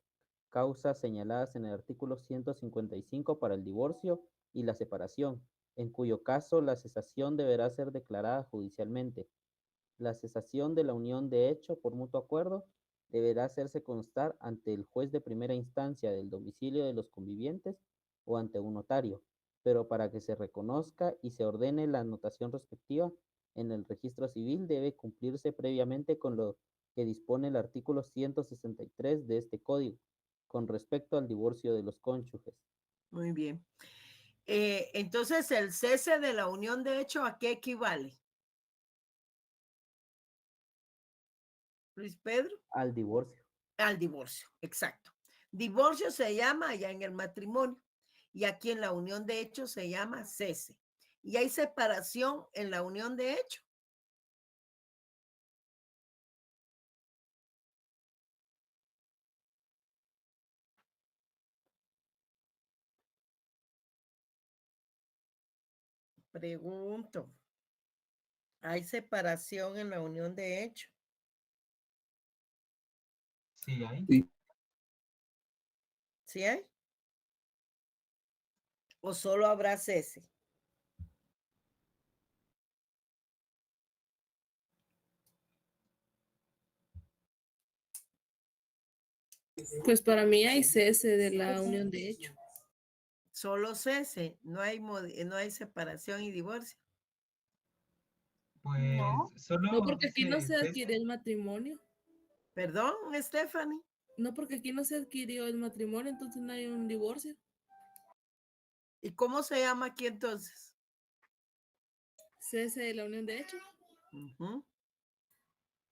causas señaladas en el artículo 155 para el divorcio y la separación, en cuyo caso la cesación deberá ser declarada judicialmente. La cesación de la unión de hecho por mutuo acuerdo deberá hacerse constar ante el juez de primera instancia del domicilio de los convivientes o ante un notario, pero para que se reconozca y se ordene la anotación respectiva en el registro civil debe cumplirse previamente con lo que dispone el artículo 163 de este código, con respecto al divorcio de los cónyuges. Muy bien. Entonces, el cese de la unión de hecho, ¿a qué equivale? Luis Pedro. Al divorcio. Al divorcio, exacto. Divorcio se llama allá en el matrimonio y aquí en la unión de hecho se llama cese. Y hay separación en la unión de hecho. Pregunto, ¿hay separación en la unión de hecho? Sí hay. Sí. ¿Sí hay? ¿O solo habrá cese? Pues para mí hay cese de la unión de hecho. Solo cese, no hay separación y divorcio. Pues No. solo No, porque aquí no dice se cese. adquiere el matrimonio. Perdón, Stephanie. No, porque aquí no se adquirió el matrimonio, entonces no hay un divorcio. ¿Y cómo se llama aquí entonces? Cese de la unión de hecho. Ujú.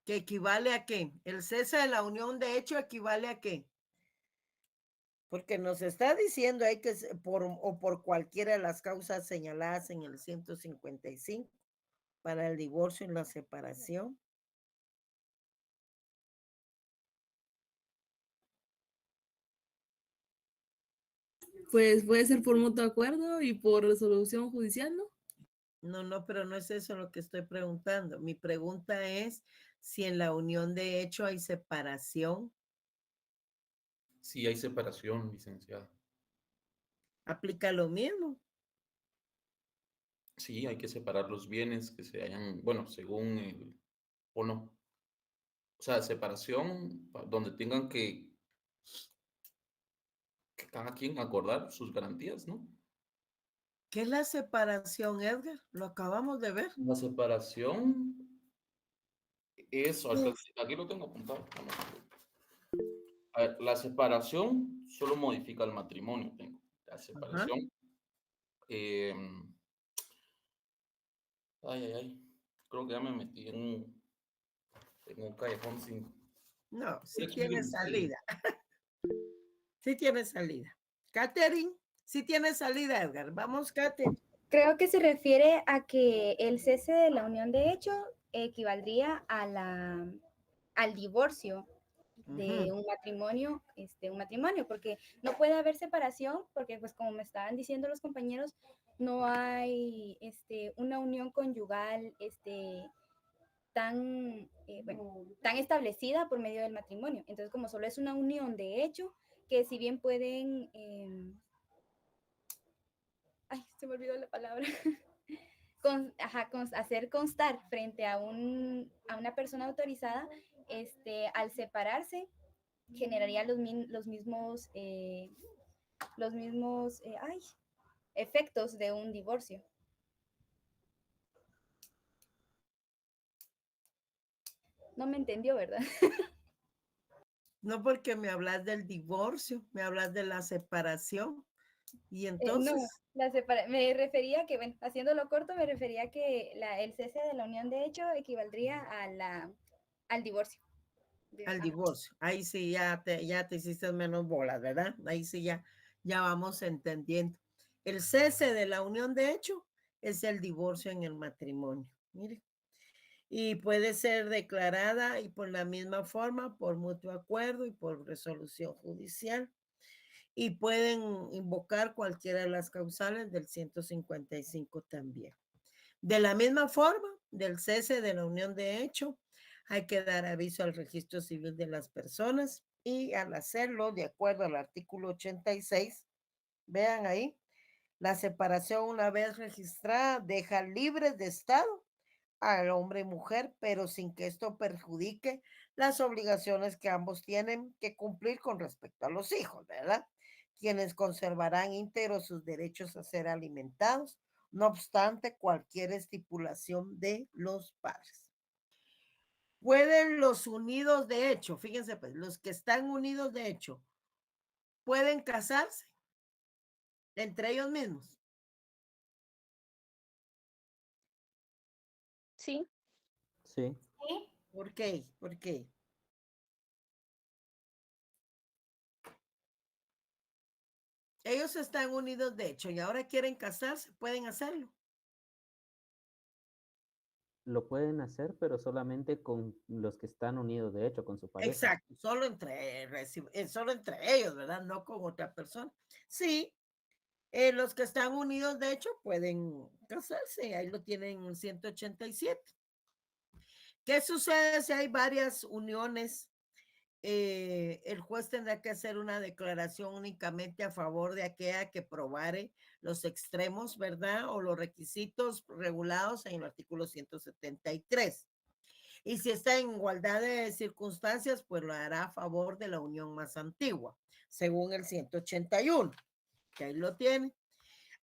¿Que equivale a qué? El cese de la unión de hecho equivale a qué? Porque nos está diciendo ahí que por cualquiera de las causas señaladas en el 155 para el divorcio y la separación. Pues puede ser por mutuo acuerdo y por resolución judicial, ¿no? No, pero no es eso lo que estoy preguntando. Mi pregunta es si en la unión de hecho hay separación. Sí, hay separación, licenciada. Aplica lo mismo. Sí, hay que separar los bienes que se hayan, bueno, según el, o no. O sea, separación donde tengan que cada quien acordar sus garantías, ¿no? ¿Qué es la separación, Edgar? Lo acabamos de ver. La separación es, aquí lo tengo apuntado. A ver, la separación solo modifica el matrimonio, tengo. La separación. Creo que ya me metí en un callejón sin. No, sí tiene salida. Sí tiene salida. Catherine, sí tiene salida, Edgar. Vamos, Catherine. Creo que se refiere a que el cese de la unión de hecho equivaldría a al divorcio, de un matrimonio, porque no puede haber separación, porque pues como me estaban diciendo los compañeros, no hay una unión conyugal tan, tan establecida por medio del matrimonio. Entonces, como solo es una unión de hecho, que si bien pueden, se me olvidó la palabra, hacer constar frente a una persona autorizada, al separarse, generaría los mismos efectos de un divorcio. No me entendió, ¿verdad? No, porque me hablas del divorcio, me hablas de la separación. Y No, entonces, me refería que, bueno, haciéndolo corto, me refería que el cese de la unión de hecho equivaldría al divorcio. al divorcio. Ahí sí ya te hiciste menos bolas, ¿verdad? Ahí sí ya vamos entendiendo. El cese de la unión de hecho es el divorcio en el matrimonio. Mire. Y puede ser declarada y por la misma forma, por mutuo acuerdo y por resolución judicial. Y pueden invocar cualquiera de las causales del 155 también. De la misma forma, del cese de la unión de hecho, hay que dar aviso al registro civil de las personas y al hacerlo, de acuerdo al artículo 86, vean ahí, la separación una vez registrada deja libres de estado al hombre y mujer, pero sin que esto perjudique las obligaciones que ambos tienen que cumplir con respecto a los hijos, ¿verdad? Quienes conservarán íntegros sus derechos a ser alimentados, no obstante cualquier estipulación de los padres. Pueden los unidos de hecho, fíjense pues, los que están unidos de hecho, pueden casarse entre ellos mismos. Sí. Sí. ¿Por qué? ¿Por qué? Ellos están unidos de hecho y ahora quieren casarse, pueden hacerlo. Lo pueden hacer, pero solamente con los que están unidos, de hecho, con su pareja. Exacto, solo entre ellos, ¿verdad? No con otra persona. Sí, los que están unidos, de hecho, pueden casarse. Ahí lo tienen en 187. ¿Qué sucede si hay varias uniones? El juez tendrá que hacer una declaración únicamente a favor de aquella que probare los extremos, ¿verdad? O los requisitos regulados en el artículo 173. Y si está en igualdad de circunstancias, pues lo hará a favor de la unión más antigua, según el 181, que ahí lo tiene.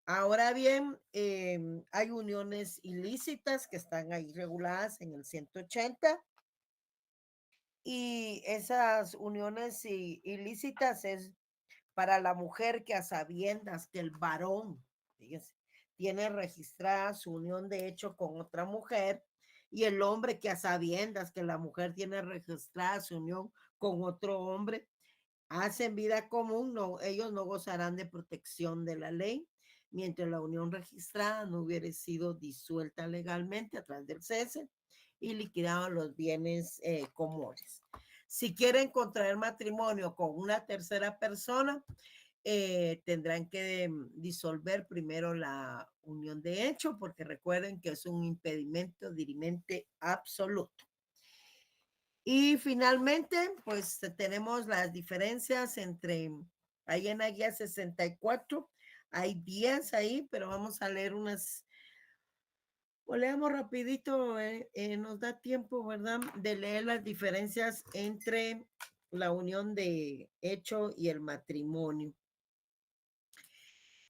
Ahora bien, hay uniones ilícitas que están ahí reguladas en el 180. Y esas uniones ilícitas es para la mujer que a sabiendas que el varón, fíjense, tiene registrada su unión de hecho con otra mujer, y el hombre que a sabiendas que la mujer tiene registrada su unión con otro hombre, hacen vida común, no, ellos no gozarán de protección de la ley, mientras la unión registrada no hubiera sido disuelta legalmente a través del cese y liquidado los bienes comunes. Si quieren contraer matrimonio con una tercera persona, tendrán que disolver primero la unión de hecho, porque recuerden que es un impedimento dirimente absoluto. Y finalmente, pues tenemos las diferencias entre, ahí en la guía 64, hay 10 ahí, pero vamos a leer unas, o leamos rapidito, nos da tiempo, ¿verdad? De leer las diferencias entre la unión de hecho y el matrimonio.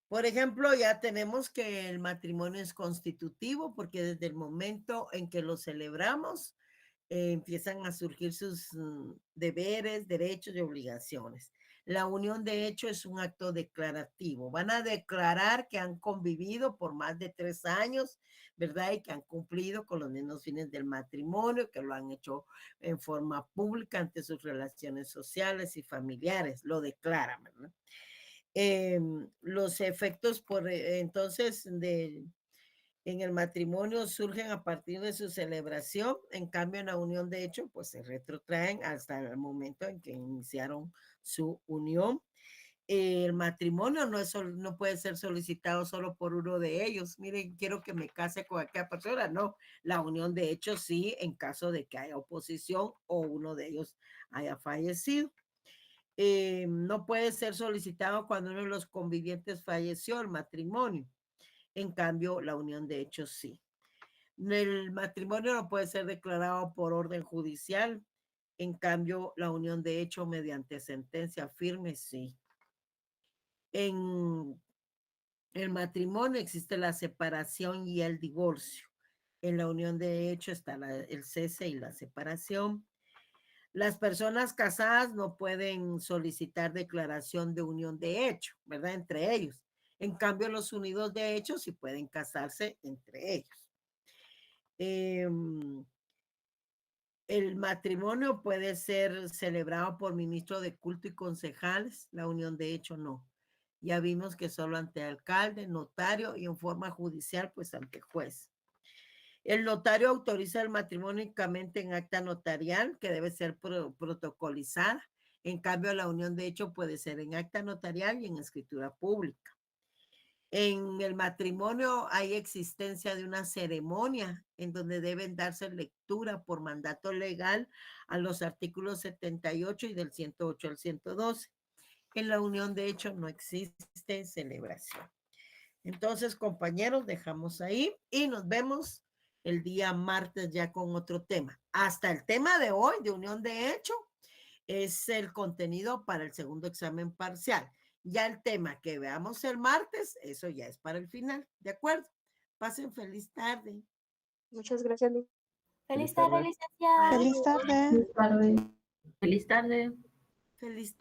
Por ejemplo, ya tenemos que el matrimonio es constitutivo porque desde el momento en que lo celebramos, empiezan a surgir sus deberes, derechos y obligaciones. La unión de hecho es un acto declarativo. Van a declarar que han convivido por más de 3 años, ¿verdad? Y que han cumplido con los mismos fines del matrimonio, que lo han hecho en forma pública ante sus relaciones sociales y familiares. Lo declaran, ¿verdad? Los efectos entonces En el matrimonio surgen a partir de su celebración, en cambio en la unión de hecho, pues se retrotraen hasta el momento en que iniciaron su unión. El matrimonio no puede ser solicitado solo por uno de ellos. Miren, quiero que me case con aquella persona. No, la unión de hecho sí, en caso de que haya oposición o uno de ellos haya fallecido. No puede ser solicitado cuando uno de los convivientes falleció, el matrimonio. En cambio, la unión de hecho sí. El matrimonio no puede ser declarado por orden judicial. En cambio, la unión de hecho mediante sentencia firme sí. En el matrimonio existe la separación y el divorcio. En la unión de hecho está el cese y la separación. Las personas casadas no pueden solicitar declaración de unión de hecho, ¿verdad? Entre ellos. En cambio, los unidos de hecho sí pueden casarse entre ellos. El matrimonio puede ser celebrado por ministro de culto y concejales, la unión de hecho no. Ya vimos que solo ante alcalde, notario y en forma judicial, pues ante juez. El notario autoriza el matrimonio únicamente en acta notarial, que debe ser protocolizada. En cambio, la unión de hecho puede ser en acta notarial y en escritura pública. En el matrimonio hay existencia de una ceremonia en donde deben darse lectura por mandato legal a los artículos 78 y del 108 al 112. En la unión de hecho no existe celebración. Entonces, compañeros, dejamos ahí y nos vemos el día martes ya con otro tema. Hasta el tema de hoy de unión de hecho es el contenido para el segundo examen parcial. Ya el tema que veamos el martes, eso ya es para el final, ¿de acuerdo? Pasen feliz tarde. Muchas gracias, Liz. Feliz tarde, licenciada. Feliz tarde. Feliz tarde. Feliz tarde. Feliz tarde.